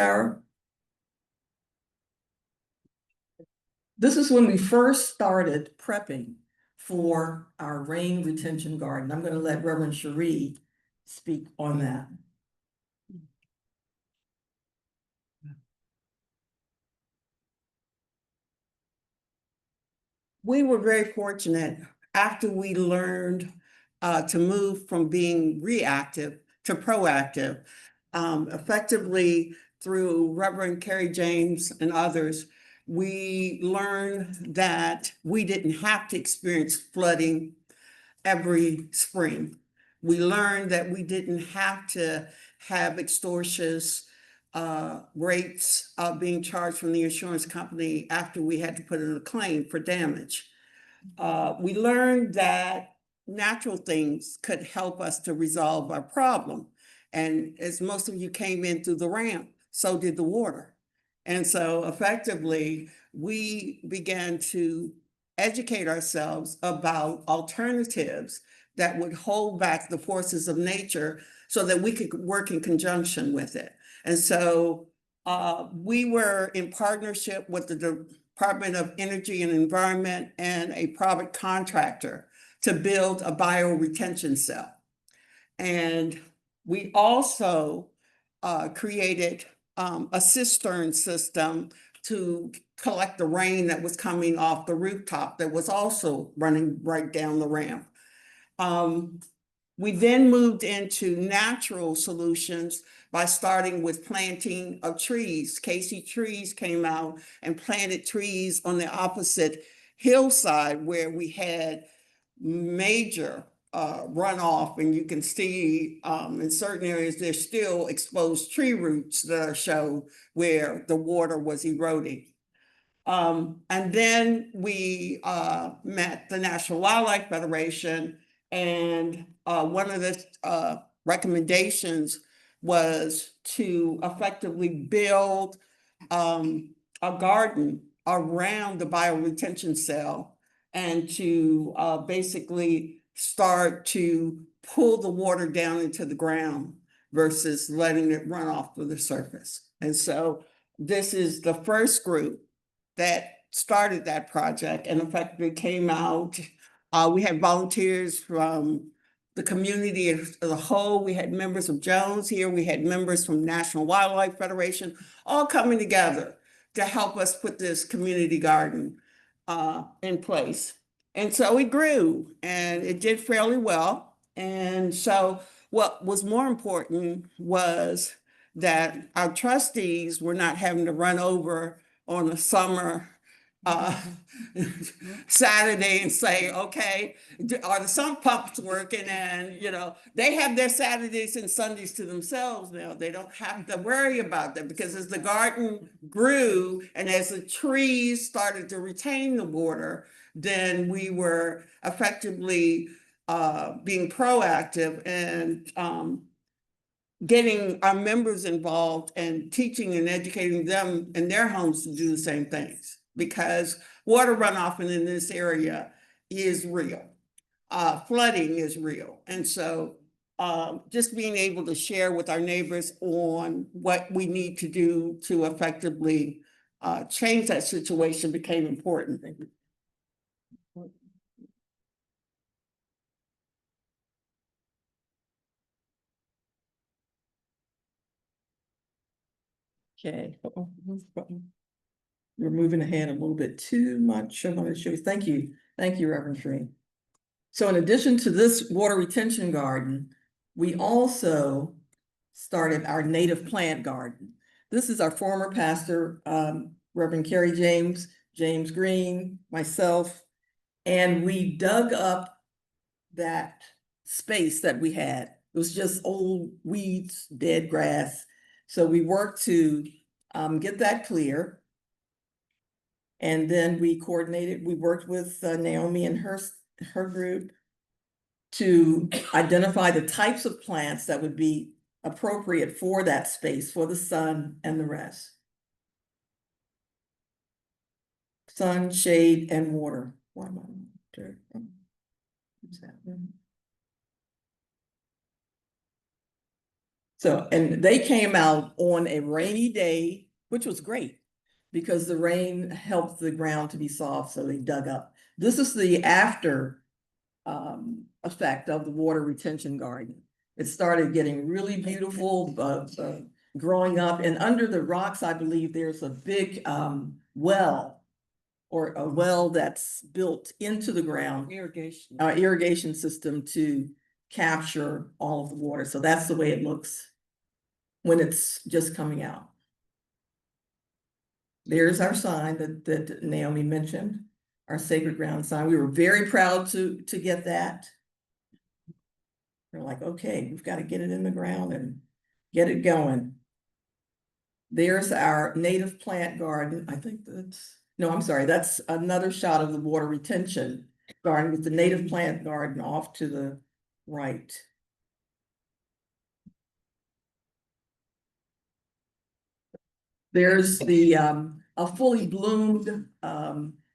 when we first started prepping for our rain retention garden. I'm going to let Reverend Cherie speak on that. We were very fortunate after we learned to move from being reactive to proactive, effectively through Reverend Kerry James and others. We learned that we didn't have to experience flooding every spring. We learned that we didn't have to have extortionate rates being charged from the insurance company after we had to put in a claim for damage. We learned that natural things could help us to resolve our problem. And as most of you came in through the ramp, so did the water. And so effectively, we began to educate ourselves about alternatives that would hold back the forces of nature so that we could work in conjunction with it. And so we were in partnership with the Department of Energy and Environment and a private contractor to build a bioretention cell. And we also created a cistern system to collect the rain that was coming off the rooftop that was also running right down the ramp. We then moved into natural solutions by starting with planting of trees. Casey Trees came out and planted trees on the opposite hillside where we had major runoff, and you can see in certain areas there's still exposed tree roots that show where the water was eroding. And then we met the National Wildlife Federation, and one of the recommendations was to effectively build a garden around the bioretention cell and to basically start to pull the water down into the ground versus letting it run off to the surface. And so this is the first group that started that project, and in fact, it came out. We had volunteers from the community as a whole. We had members of Jones here. We had members from National Wildlife Federation, all coming together to help us put this community garden in place. And so it grew, and it did fairly well. And so what was more important was that our trustees were not having to run over on a summer Saturday and say, okay, are the sump pumps working? And, you know, they have their Saturdays and Sundays to themselves now. They don't have to worry about that, because as the garden grew and as the trees started to retain the water, then we were effectively being proactive and getting our members involved and teaching and educating them in their homes to do the same things, because water runoff in this area is real. Flooding is real. And so just being able to share with our neighbors on what we need to do to effectively change that situation became important. Okay. We're moving ahead a little bit too much. I'm going to show you. Thank you. Thank you, Reverend Shree. So in addition to this water retention garden, we also started our native plant garden. This is our former pastor, Reverend Kerry James Green, myself, and we dug up that space that we had. It was just old weeds, dead grass. So we worked to get that clear. And then we worked with Naomi and her group to identify the types of plants that would be appropriate for that space, for the sun and the rest. Sun, shade, and water. Why am I there? What's happening? So, and they came out on a rainy day, which was great because the rain helped the ground to be soft, so they dug up. This is the after effect of the water retention garden. It started getting really beautiful, growing up, and under the rocks, I believe there's a big well, or a well that's built into the ground. Irrigation system to capture all of the water. So that's the way it looks when it's just coming out. There's our sign that Naomi mentioned, our sacred ground sign. We were very proud to get that. We're like, okay, we've got to get it in the ground and get it going. There's our native plant garden. I think no, I'm sorry, that's another shot of the water retention garden with the native plant garden off to the right. There's the a fully bloomed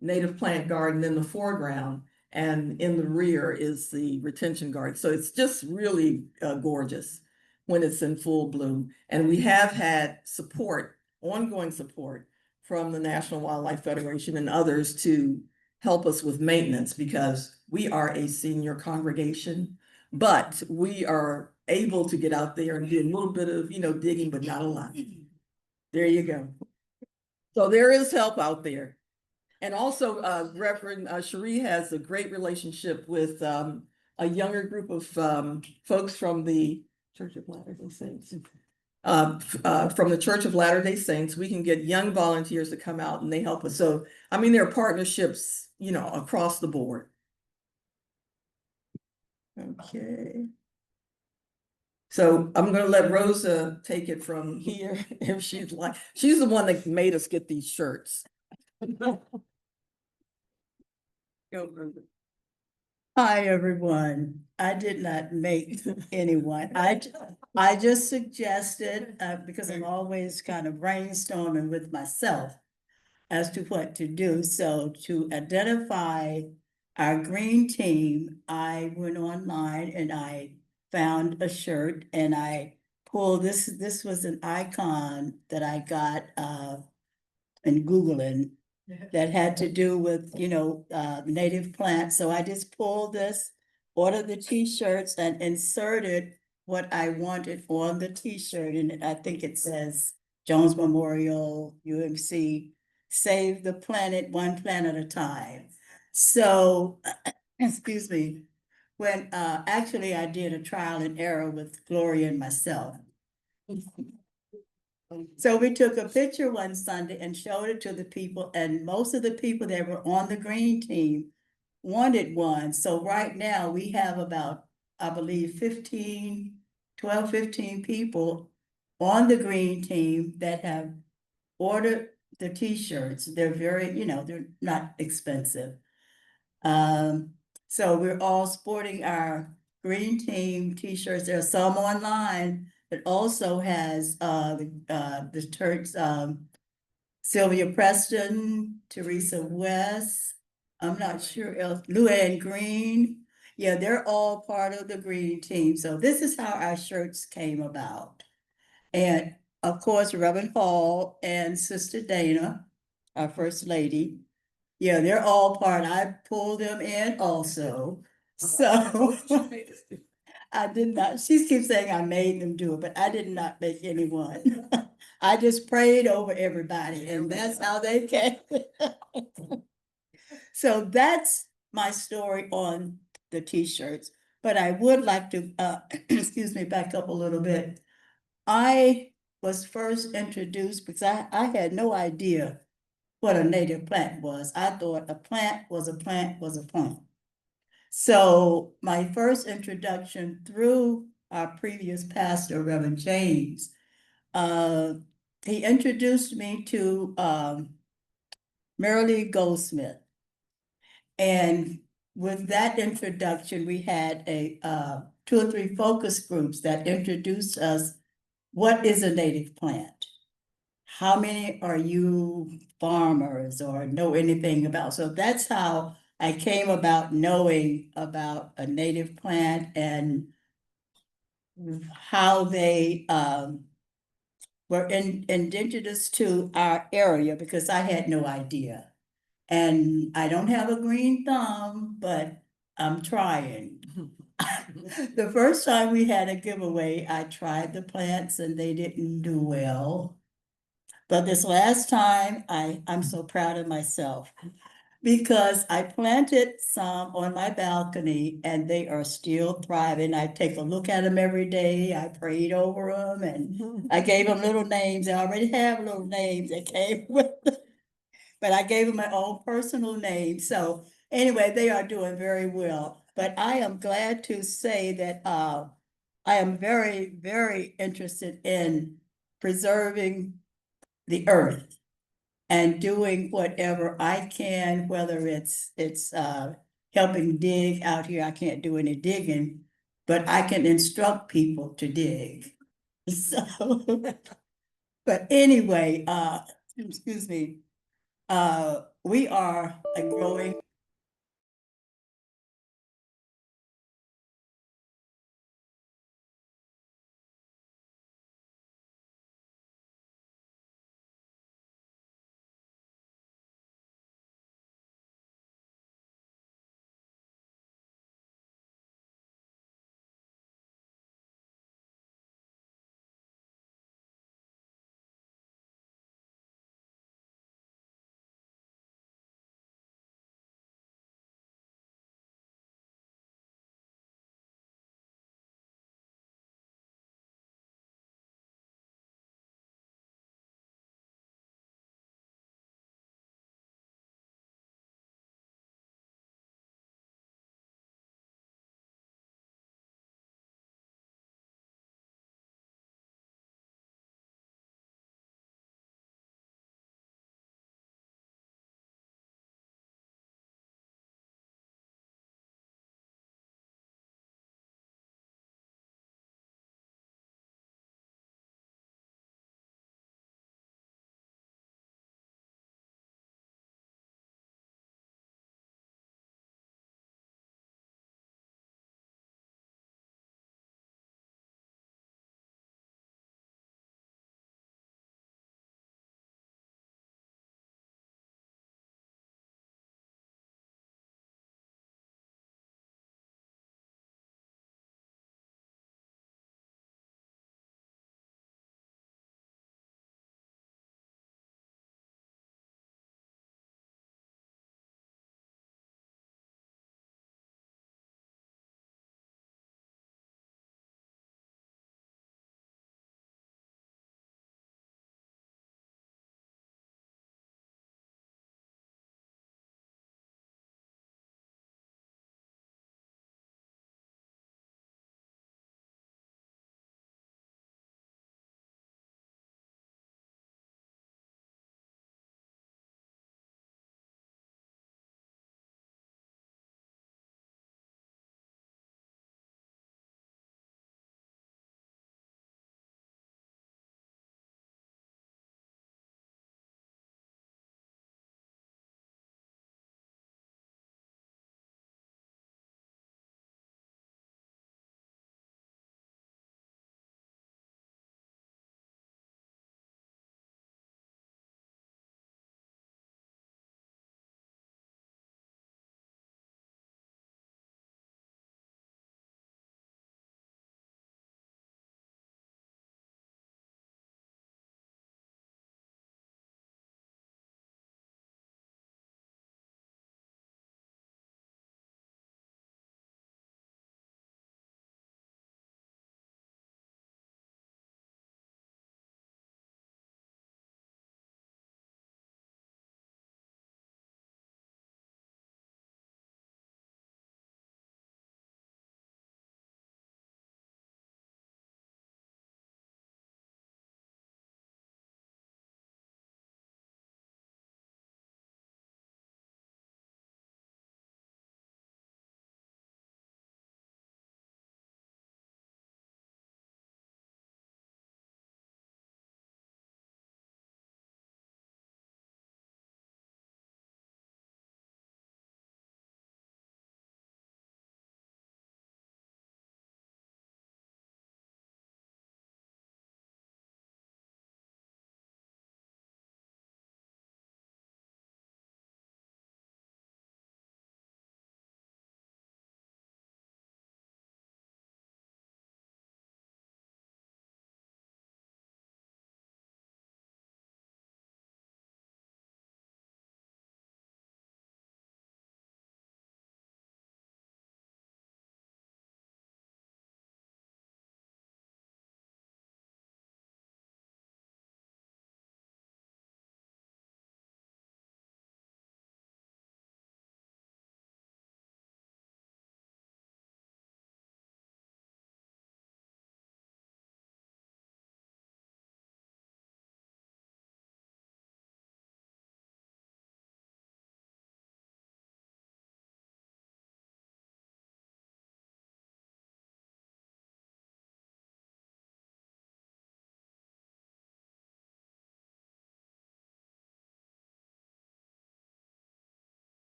native plant garden in the foreground, and in the rear is the retention garden. So it's just really gorgeous when it's in full bloom. And we have had support, ongoing support from the National Wildlife Federation and others to help us with maintenance, because we are a senior congregation, but we are able to get out there and do a little bit of, digging, but not a lot. There you go. So there is help out there. And also Reverend Cherie has a great relationship with a younger group of folks from the Church of Latter-day Saints. From the Church of Latter-day Saints, we can get young volunteers to come out and they help us. So, I mean, there are partnerships, across the board. Okay. So I'm going to let Rosa take it from here if she'd like. She's the one that made us get these shirts. Go, Rosa. Hi, everyone. I did not make anyone. I just suggested, because I'm always kind of brainstorming with myself as to what to do. So to identify our green team, I went online and I found a shirt and I pulled this was an icon that I got in Googling that had to do with, native plants. So I just pulled this, ordered the t-shirts and inserted what I wanted on the t-shirt. And I think it says Jones Memorial, UMC, save the planet, one plant at a time. So, excuse me, when actually I did a trial and error with Gloria and myself. So we took a picture one Sunday and showed it to the people, and most of the people that were on the green team wanted one. So right now we have about, I believe, 15 people on the green team that have ordered the t-shirts. They're very, they're not expensive. So we're all sporting our green team t-shirts. There are some online that also has the Turks, Sylvia Preston, Teresa West, I'm not sure else, Luann Green. Yeah, they're all part of the green team. So this is how our shirts came about. And of course, Reverend Hall and Sister Dana, our First Lady. Yeah, they're all part. I pulled them in also. So I did not, she keeps saying I made them do it, but I did not make anyone. I just prayed over everybody and that's how they came. So that's my story on the t-shirts. But I would like to, excuse me, back up a little bit. I was first introduced because I had no idea what a native plant was. I thought a plant was a plant was a plant. So my first introduction through our previous pastor, Reverend James, he introduced me to Marilee Goldsmith. And with that introduction, we had a 2 or 3 focus groups that introduced us. What is a native plant? How many are you farmers or know anything about? So that's how I came about knowing about a native plant and how they were indigenous to our area because I had no idea. And I don't have a green thumb, but I'm trying. The first time we had a giveaway, I tried the plants and they didn't do well. But this last time, I'm so proud of myself because I planted some on my balcony and they are still thriving. I take a look at them every day. I prayed over them and I gave them little names. I already have little names that came with them. But I gave them my own personal name. So anyway, they are doing very well. But I am glad to say that I am very, very interested in preserving the earth and doing whatever I can, whether it's helping dig out here. I can't do any digging, but I can instruct people to dig. So, but anyway, excuse me, we are a growing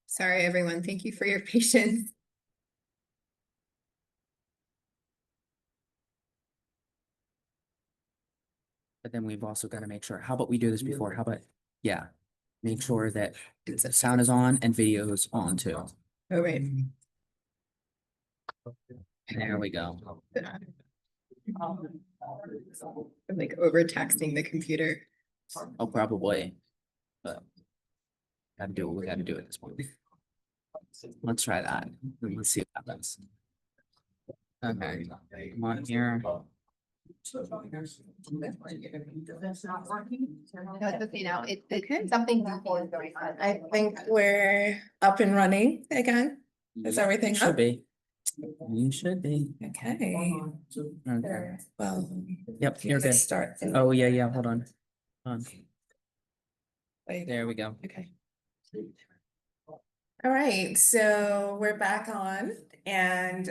Sorry, everyone. Thank you for your patience. But then we've also got to make sure, how about we do this before? How about, yeah. Make sure that the sound is on and video is on too. Oh, right. There we go. I'm like overtaxing the computer. Oh, probably. But gotta do what we gotta do at this point. Let's try that. And let's see what happens. Okay, come on here. That's not working. No, it's okay now. Something is going on. I think we're up and running again. Is everything Should up? be. You should be. Okay, Okay. well. Yep, you're good. let's Start. Oh, yeah, hold on. Hold on. Wait. There we go. Okay. All right, so we're back on and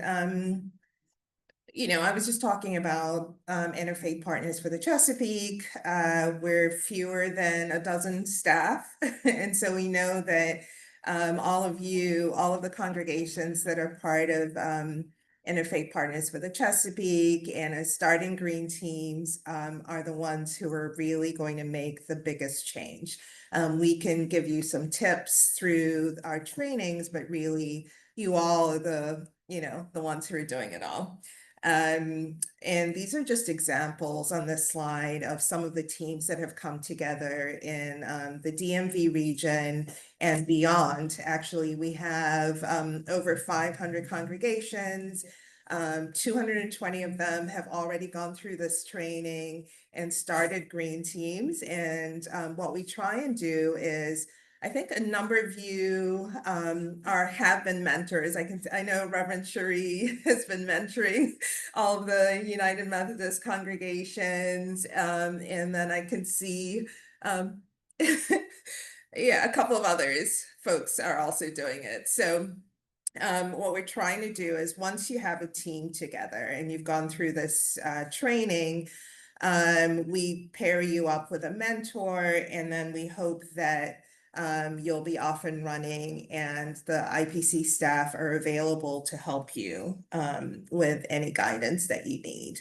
I was just talking about Interfaith Partners for the Chesapeake. We're fewer than a dozen staff. And so we know that all of the congregations that are part of Interfaith Partners for the Chesapeake and as starting green teams are the ones who are really going to make the biggest change. We can give you some tips through our trainings, but really you all are the ones who are doing it all. And these are just examples on this slide of some of the teams that have come together in the DMV region and beyond. Actually, we have over 500 congregations. 220 of them have already gone through this training and started green teams. And what we try and do is, I think a number of you have been mentors. I know Reverend Cherie has been mentoring all of the United Methodist congregations. And then I can see, a couple of others folks are also doing it. So what we're trying to do is once you have a team together and you've gone through this training, we pair you up with a mentor, and then we hope that you'll be off and running and the IPC staff are available to help you with any guidance that you need.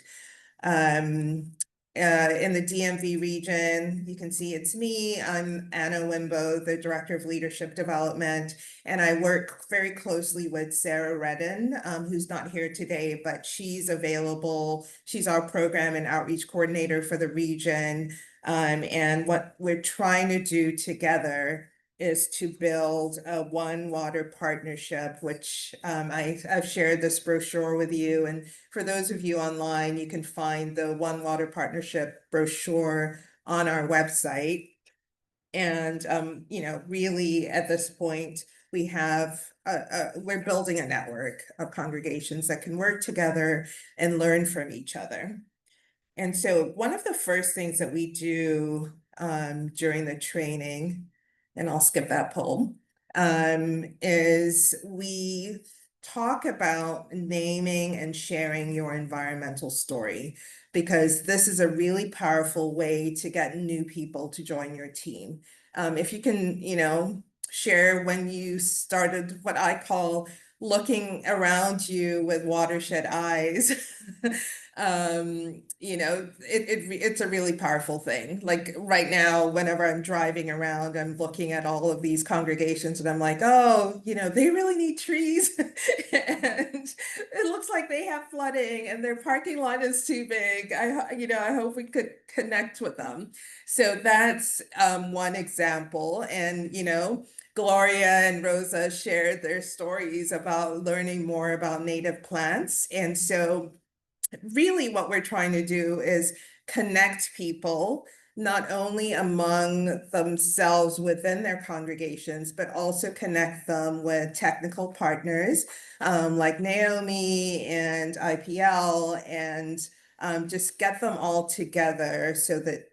In the DMV region, you can see it's me. I'm Anna Wimbo, the Director of Leadership Development, and I work very closely with Sarah Redden, who's not here today, but she's available. She's our program and outreach coordinator for the region. And what we're trying to do together is to build a One Water partnership, which I've shared this brochure with you. And for those of you online, you can find the One Water partnership brochure on our website. And, really at this point, we have, we're building a network of congregations that can work together and learn from each other. And so one of the first things that we do during the training, and I'll skip that poll, is we talk about naming and sharing your environmental story, because this is a really powerful way to get new people to join your team. If you can, share when you started what I call looking around you with watershed eyes. It's a really powerful thing. Like right now, whenever I'm driving around, I'm looking at all of these congregations and I'm like, oh, they really need trees. And it looks like they have flooding and their parking lot is too big. I hope we could connect with them. So that's one example. And, Gloria and Rosa shared their stories about learning more about native plants. And so really what we're trying to do is connect people, not only among themselves within their congregations, but also connect them with technical partners like Naomi and IPL, and just get them all together so that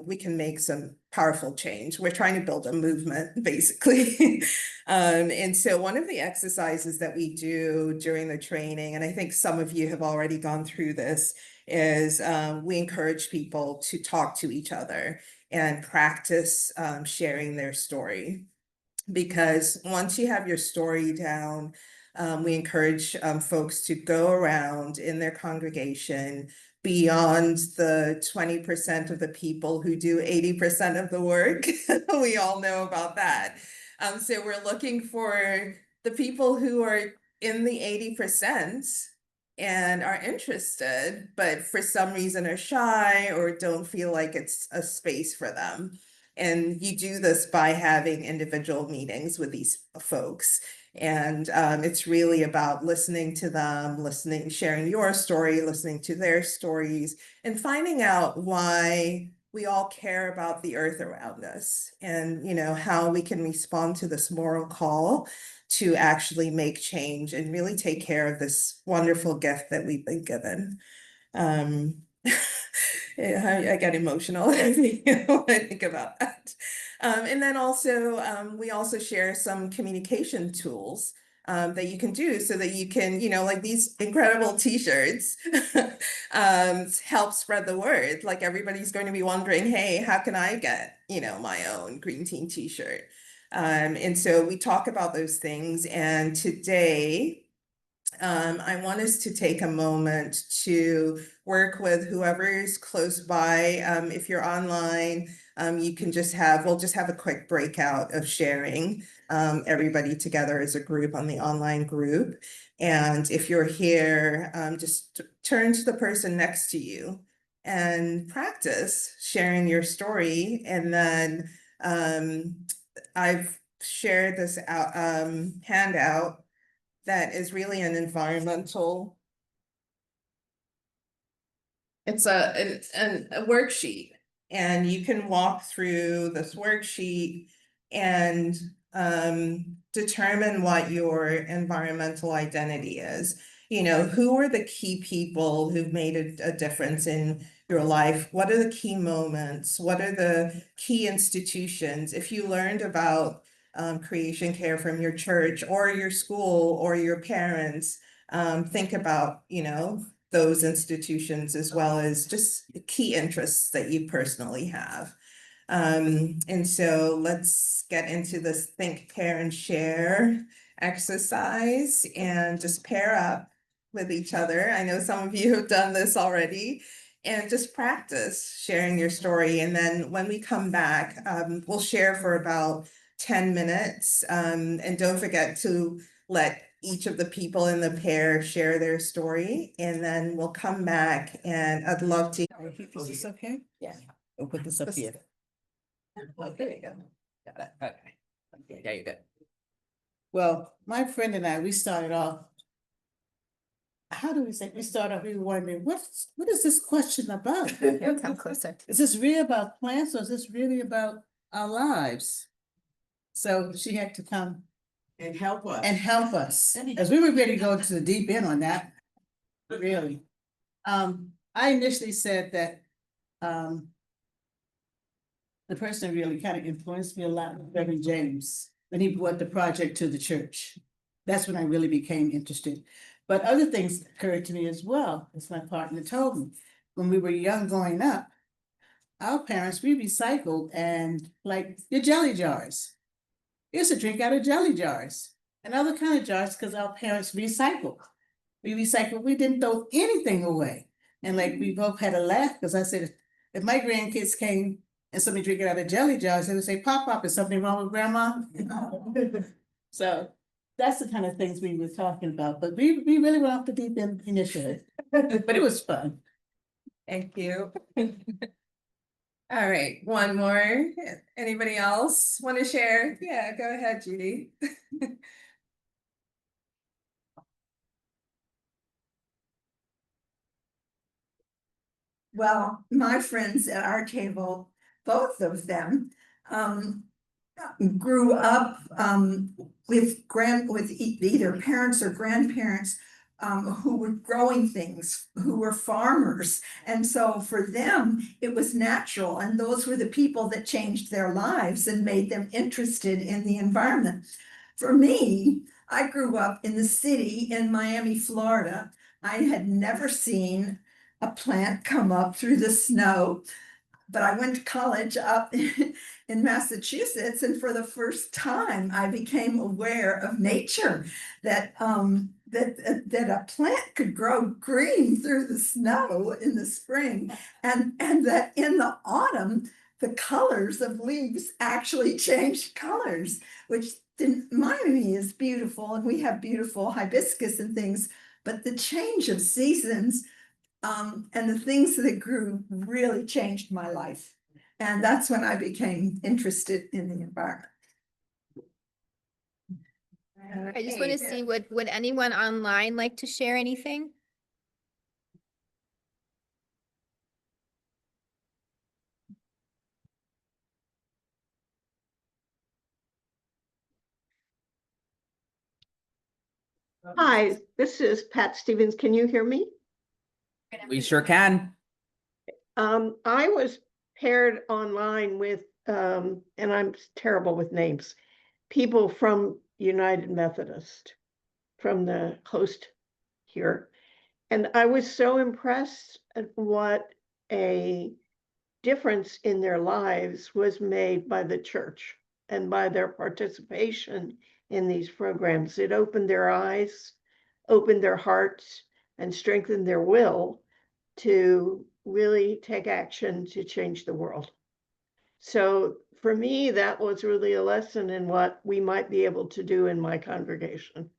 we can make some powerful change. We're trying to build a movement, basically. And so one of the exercises that we do during the training, and I think some of you have already gone through this, is we encourage people to talk to each other and practice sharing their story. Because once you have your story down, we encourage folks to go around in their congregation beyond the 20% of the people who do 80% of the work. We all know about that. So we're looking for the people who are in the 80% and are interested, but for some reason are shy or don't feel like it's a space for them. And you do this by having individual meetings with these folks. And it's really about listening to them, sharing your story, listening to their stories, and finding out why we all care about the earth around us and, how we can respond to this moral call to actually make change and really take care of this wonderful gift that we've been given. I get emotional when I think about that. And then also, we also share some communication tools that you can do so that you can, like these incredible t-shirts help spread the word. Like everybody's going to be wondering, hey, how can I get, my own Green Team t-shirt? And so we talk about those things. And today, I want us to take a moment to work with whoever is close by. If you're online, you can we'll just have a quick breakout of sharing everybody together as a group on the online group. And if you're here, just turn to the person next to you and practice sharing your story. And then I've shared this handout that is really an environmental. It's a worksheet, and you can walk through this worksheet and determine what your environmental identity is. Who are the key people who've made a difference in your life? What are the key moments? What are the key institutions? If you learned about creation care from your church or your school or your parents, think about, those institutions as well as just key interests that you personally have. And so let's get into this think, pair, and share exercise and just pair up with each other. I know some of you have done this already. And just practice sharing your story. And then when we come back, we'll share for about 10 minutes. And don't forget to let each of the people in the pair share their story. And then we'll come back and I'd love to. Is this okay? Yeah. We'll put this up here. Oh, there you go. Got it. Okay. Yeah, you're good. Well, my friend and I, we started off. How do we say? We started off, we were wondering, what is this question about? Come closer. Is this really about plants or is this really about our lives? So she had to come And help us. and help us, as we were ready to go to the deep end on that. Really. I initially said that the person that really kind of influenced me a lot was Reverend James, when he brought the project to the church. That's when I really became interested. But other things occurred to me as well, as my partner told me. When we were young growing up, our parents, we recycled and like your jelly jars. We used to drink out of jelly jars and other kind of jars because our parents recycled. We recycled, we didn't throw anything away. And like we both had a laugh because I said, if my grandkids came and somebody drinking out of jelly jars, they would say, Pop, is something wrong with grandma? So that's the kind of things we were talking about, but we really went off the deep end initially, but it was fun. Thank you. All right, one more. Anybody else want to share? Yeah, go ahead, Judy. Well, my friends at our table, both of them, grew up with either parents or grandparents who were growing things, who were farmers. And so for them, it was natural. And those were the people that changed their lives and made them interested in the environment. For me, I grew up in the city in Miami, Florida. I had never seen a plant come up through the snow. But I went to college up in Massachusetts, and for the first time, I became aware of nature, that that a plant could grow green through the snow in the spring, and that in the autumn, the colors of leaves actually changed colors, which in Miami is beautiful, and we have beautiful hibiscus and things, but the change of seasons and the things that grew really changed my life. And that's when I became interested in the environment. I just want to see, would anyone online like to share anything? Hi, this is Pat Stevens. Can you hear me? We sure can. I was paired online with, and I'm terrible with names, people from United Methodist, from the host here. And I was so impressed at what a difference in their lives was made by the church and by their participation in these programs. It opened their eyes, opened their hearts, and strengthened their will to really take action to change the world. So for me, that was really a lesson in what we might be able to do in my congregation.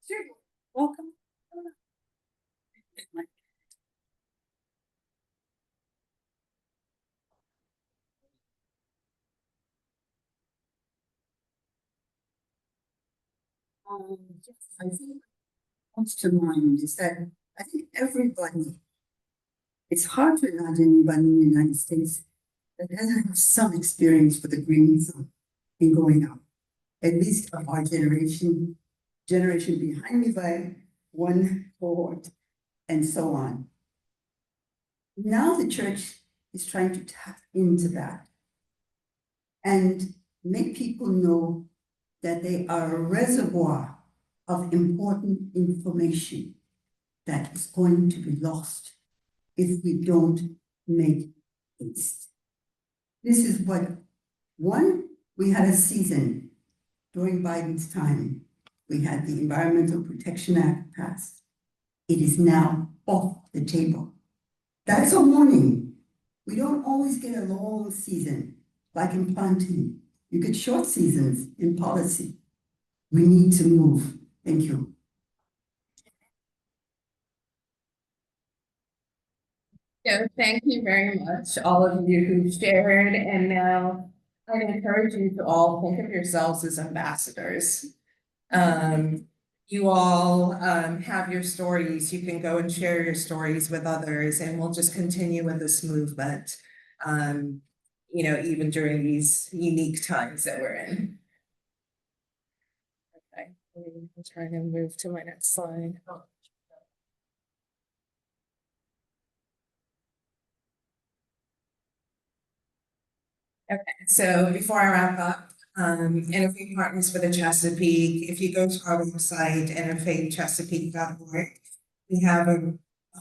Sure, welcome. Yes, I think comes to mind is that I think everybody, it's hard to imagine anybody in the United States that doesn't have some experience with the green zone in growing up. At least of our generation behind me by one cohort, and so on. Now the church is trying to tap into that and make people know that they are a reservoir of important information that is going to be lost if we don't make haste. This is what, we had a season during Biden's time. We had the Environmental Protection Act passed. It is now off the table. That's a warning. We don't always get a long season, like in planting. You get short seasons in policy. We need to move. Thank you. So thank you very much, all of you who shared, and now I encourage you to all think of yourselves as ambassadors. You all have your stories. You can go and share your stories with others, and we'll just continue with this movement, you know, even during these unique times that we're in. Okay, I'm trying to move to my next slide. Okay, so before I wrap up, Interfaith Partners for the Chesapeake, if you go to our website, interfaithchesapeake.org, we have a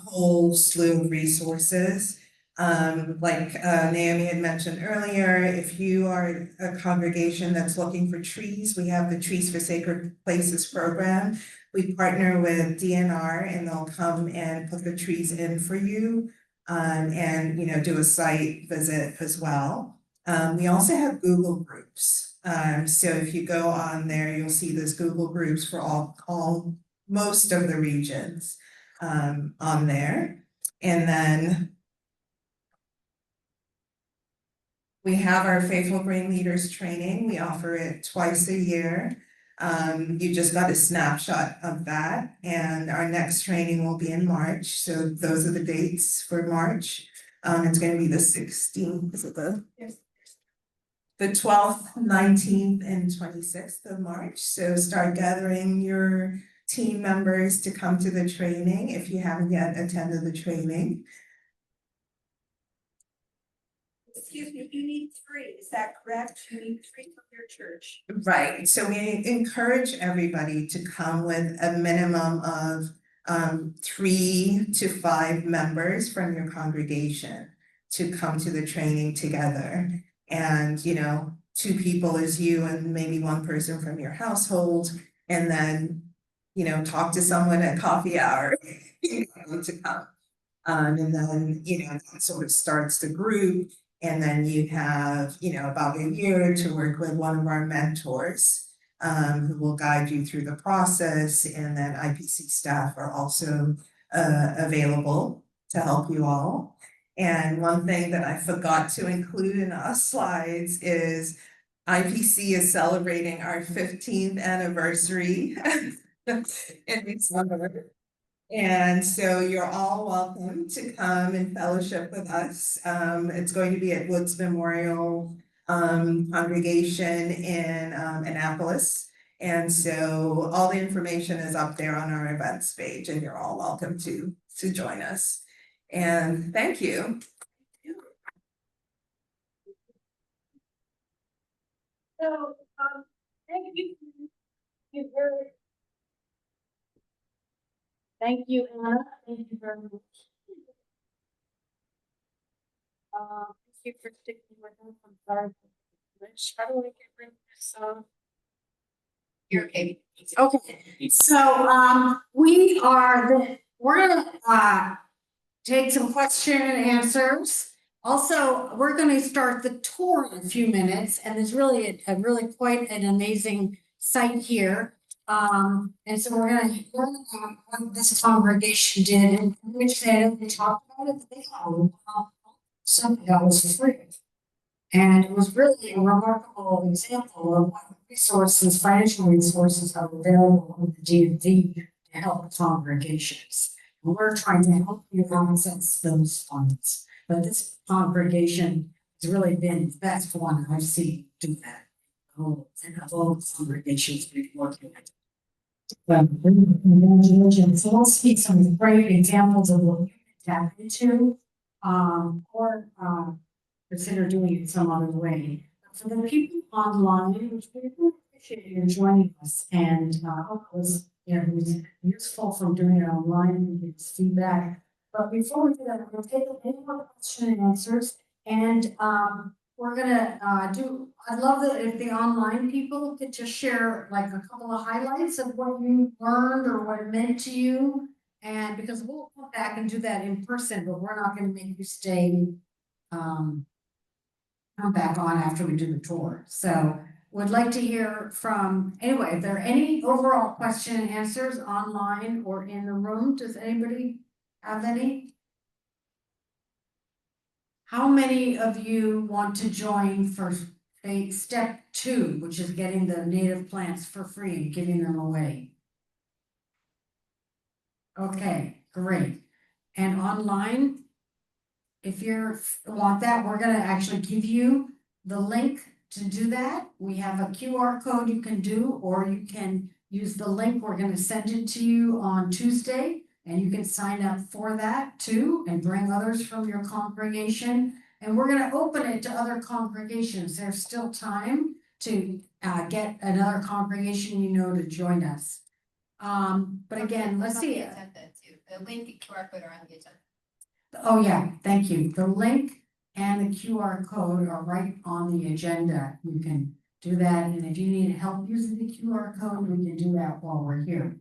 whole slew of resources. Like Naomi had mentioned earlier, if you are a congregation that's looking for trees, we have the Trees for Sacred Places program. We partner with DNR and they'll come and put the trees in for you, and, you know, do a site visit as well. We also have Google groups. So if you go on there, you'll see there's Google groups for most of the regions on there. And then we have our Faithful Green Leaders training. We offer it twice a year. You just got a snapshot of that. And our next training will be in March. So those are the dates for March. It's gonna be the 16th, is it the 12th, 19th, and 26th of March. So start gathering your team members to come to the training if you haven't yet attended the training. Excuse me, you need 3, is that correct? You need 3 from your church. Right, so we encourage everybody to come with a minimum of 3 to 5 members from your congregation to come to the training together. And, 2 people is you and maybe 1 person from your household, and then, talk to someone at coffee hour to come. And then, that sort of starts the group. And then you have, about a year to work with one of our mentors, who will guide you through the process. And then IPC staff are also available to help you all. And one thing that I forgot to include in our slides is IPC is celebrating our 15th anniversary in December. And so you're all welcome to come and fellowship with us. It's going to be at Woods Memorial congregation in Annapolis. And so all the information is up there on our events page, and you're all welcome to join us. And thank you. So, thank you. You very. Thank you, Anna. Thank you very much. Thank you for sticking with us. I'm sorry. Rich, how do I get rid of this? You're okay. Okay, so, we're gonna, take some question and answers. Also, we're gonna start the tour in a few minutes, and there's really a really quite an amazing site here. And so we're gonna learn about what this congregation did, and which they talked about it, they all something that was free. And it was really a remarkable example of what resources, financial resources are available with the DMV to help congregations. And we're trying to help you access those funds. But this congregation has really been the best one I've seen do that. And of all the congregations we've worked with. Congratulations. So we'll see some great examples of what you can tap into, or consider doing it some other way. For the people online, which we really appreciate you joining us, and hope it was, it was useful from doing it online and give us feedback. But before we do that, we're gonna take any more question and answers, and we're gonna I'd love that if the online people could just share like a couple of highlights of what you learned or what it meant to you. And because we'll come back and do that in person, but we're not gonna make you stay come back on after we do the tour. So would like to hear from, anyway, if there are any overall question and answers online or in the room, does anybody have any? How many of you want to join for step 2, which is getting the native plants for free and giving them away? Okay, great. And online, if you want that, we're gonna actually give you the link to do that. We have a QR code you can do, or you can use the link. We're gonna send it to you on Tuesday, and you can sign up for that too, and bring others from your congregation. And we're gonna open it to other congregations. There's still time to get another congregation to join us. But again, let's see. The link and QR code are on the agenda. Oh, yeah, thank you. The link and the QR code are right on the agenda. You can do that, and if you need help using the QR code, we can do that while we're here.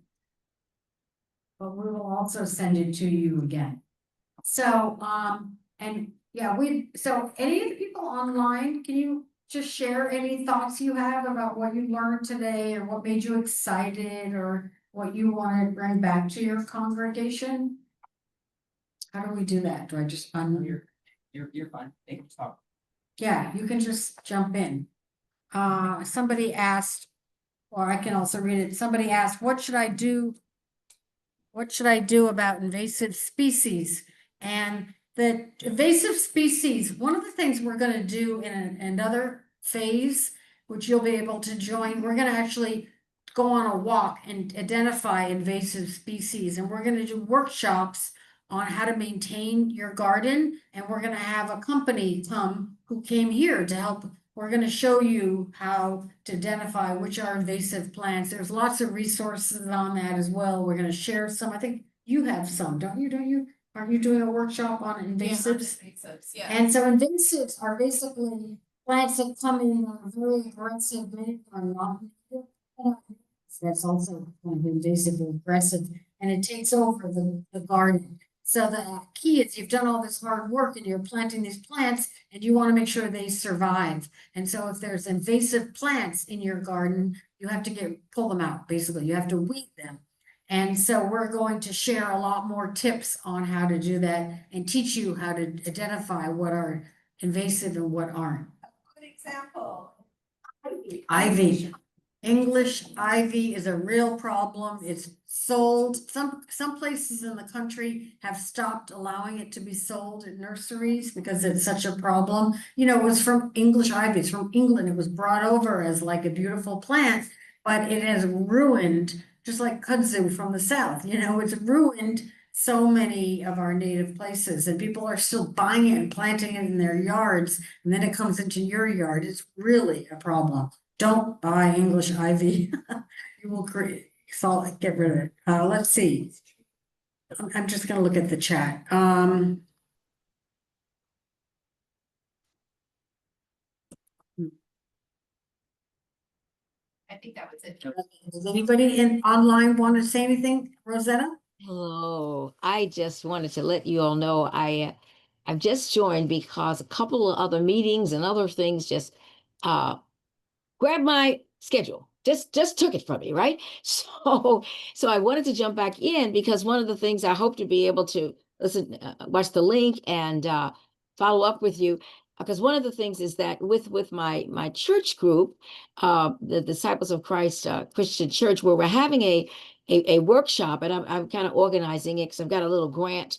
But we will also send it to you again. So, and yeah, so any of the people online, can you just share any thoughts you have about what you learned today, or what made you excited, or what you want to bring back to your congregation? How do we do that? Do I just unmute? You're fine. They can talk. Yeah, you can just jump in. Somebody asked, or I can also read it. Somebody asked, what should I do? What should I do about invasive species? And the invasive species, one of the things we're gonna do in another phase, which you'll be able to join, we're gonna actually go on a walk and identify invasive species, and we're gonna do workshops on how to maintain your garden, and we're gonna have a company come who came here to help. We're gonna show you how to identify which are invasive plants. There's lots of resources on that as well. We're gonna share some. I think you have some, don't you? Aren't you doing a workshop on invasives? Yeah. And so invasives are basically plants that come in that are very aggressive, many are not. That's also kind of invasive or aggressive, and it takes over the garden. So the key is you've done all this hard work and you're planting these plants and you want to make sure they survive. And so if there's invasive plants in your garden, you have to pull them out, basically. You have to weed them. And so we're going to share a lot more tips on how to do that and teach you how to identify what are invasive and what aren't. Good example. Ivy. English ivy is a real problem. It's sold. Some places in the country have stopped allowing it to be sold in nurseries because it's such a problem. You know, it was from English ivy. It's from England. It was brought over as like a beautiful plant, but it has ruined, just like kudzu from the south, you know, it's ruined so many of our native places, and people are still buying it and planting it in their yards, and then it comes into your yard. It's really a problem. Don't buy English ivy. You will get rid of it. Let's see. I'm just gonna look at the chat. I think that was it. Does anybody online want to say anything, Rosetta? Hello, I just wanted to let you all know I've just joined because a couple of other meetings and other things just grabbed my schedule. Just took it from me, right? So I wanted to jump back in because one of the things I hope to be able to listen, watch the link and follow up with you. Because one of the things is that with my church group, the Disciples of Christ Christian Church, where we're having a workshop, and I'm kind of organizing it because I've got a little grant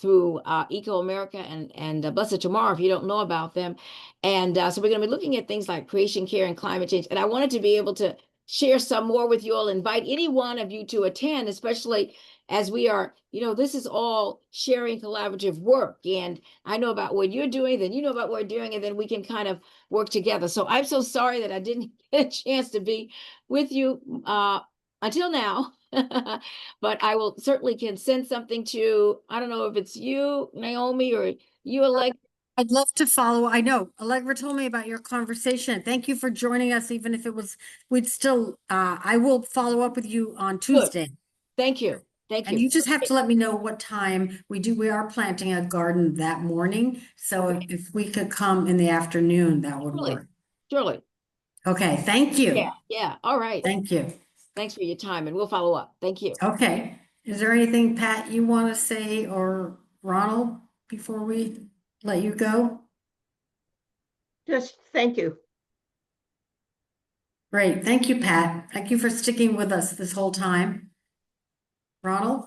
through Eco America and Blessed Tomorrow, if you don't know about them. And so we're going to be looking at things like creation care and climate change. And I wanted to be able to share some more with you all, invite any one of you to attend, especially as we are, you know, this is all sharing collaborative work. And I know about what you're doing, then you know about what we're doing, and then we can kind of work together. So I'm so sorry that I didn't get a chance to be with you until now. But I will certainly can send something to, I don't know if it's you, Naomi, or you, Allegra. I'd love to follow. I know Allegra told me about your conversation. Thank you for joining us, even if it was, I will follow up with you on Tuesday. Thank you. Thank you. And you just have to let me know what time we are planting a garden that morning. So if we could come in the afternoon, that would work. Surely. Okay, thank you. Yeah. All right. Thank you. Thanks for your time, and we'll follow up. Thank you. Okay. Is there anything, Pat, you want to say, or Ronald, before we let you go? Just thank you. Great. Thank you, Pat. Thank you for sticking with us this whole time. Ronald?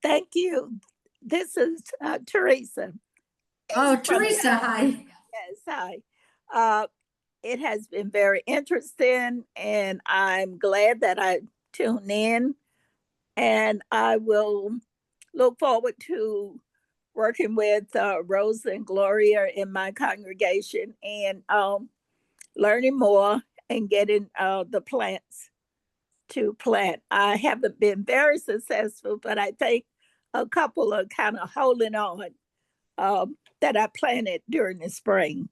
Thank you. This is Teresa. Oh, Teresa, hi. Yes, hi. It has been very interesting, and I'm glad that I tuned in, and I will look forward to working with Rosa and Gloria in my congregation and learning more and getting the plants to plant. I haven't been very successful, but I think a couple are kind of holding on that I planted during the spring.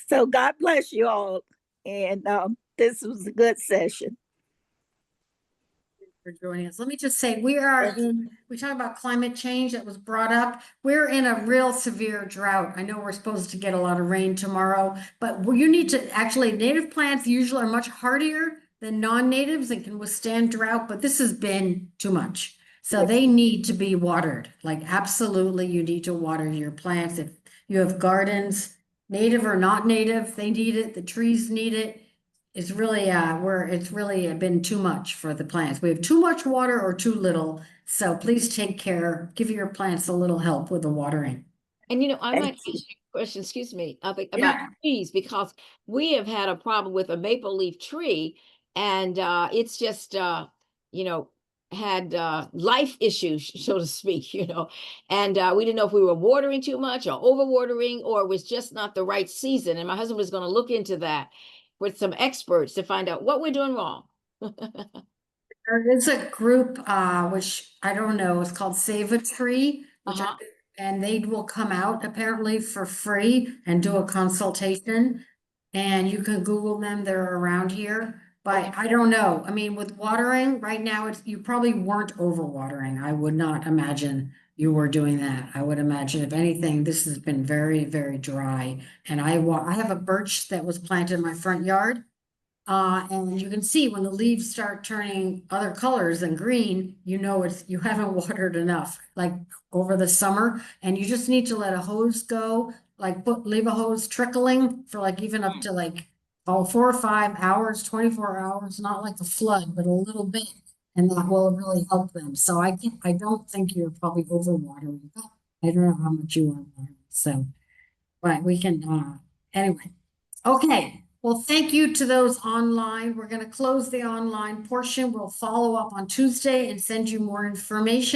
So God bless you all. And this was a good session. For joining us. Let me just say, we talk about climate change that was brought up. We're in a real severe drought. I know we're supposed to get a lot of rain tomorrow, but you need to actually, native plants usually are much hardier than non-natives and can withstand drought, but this has been too much. So they need to be watered. Like absolutely, you need to water your plants. If you have gardens, native or not native, they need it. The trees need it. it's really, it's really been too much for the plants. We have too much water or too little. So please take care, give your plants a little help with the watering. And you know, I Thank might ask you. you a question, excuse me, about Yeah. trees, because we have had a problem with a maple leaf tree, and it's just you know, had life issues, so to speak, you know. And we didn't know if we were watering too much or over watering, or it was just not the right season. And my husband was going to look into that with some experts to find out what we're doing wrong. There is a group, which I don't know, it's called Save a Tree, which Uh-huh. and they will come out apparently for free and do a consultation. And you can Google them, they're around here, but I don't know. I mean, with watering right now, you probably weren't over watering. I would not imagine you were doing that. I would imagine if anything, this has been very, very dry. And I have a birch that was planted in my front yard. And you can see when the leaves start turning other colors than green, you know you haven't watered enough, like over the summer, and you just need to let a hose go, like leave a hose trickling for like even up to like 4 or 5 hours, 24 hours, not like a flood, but a little bit, and that will really help them. So I don't think you're probably over watering, but I don't know how much you are watering, so, but we can, anyway. Okay, well, thank you to those online. We're going to close the online portion. We'll follow up on Tuesday and send you more information.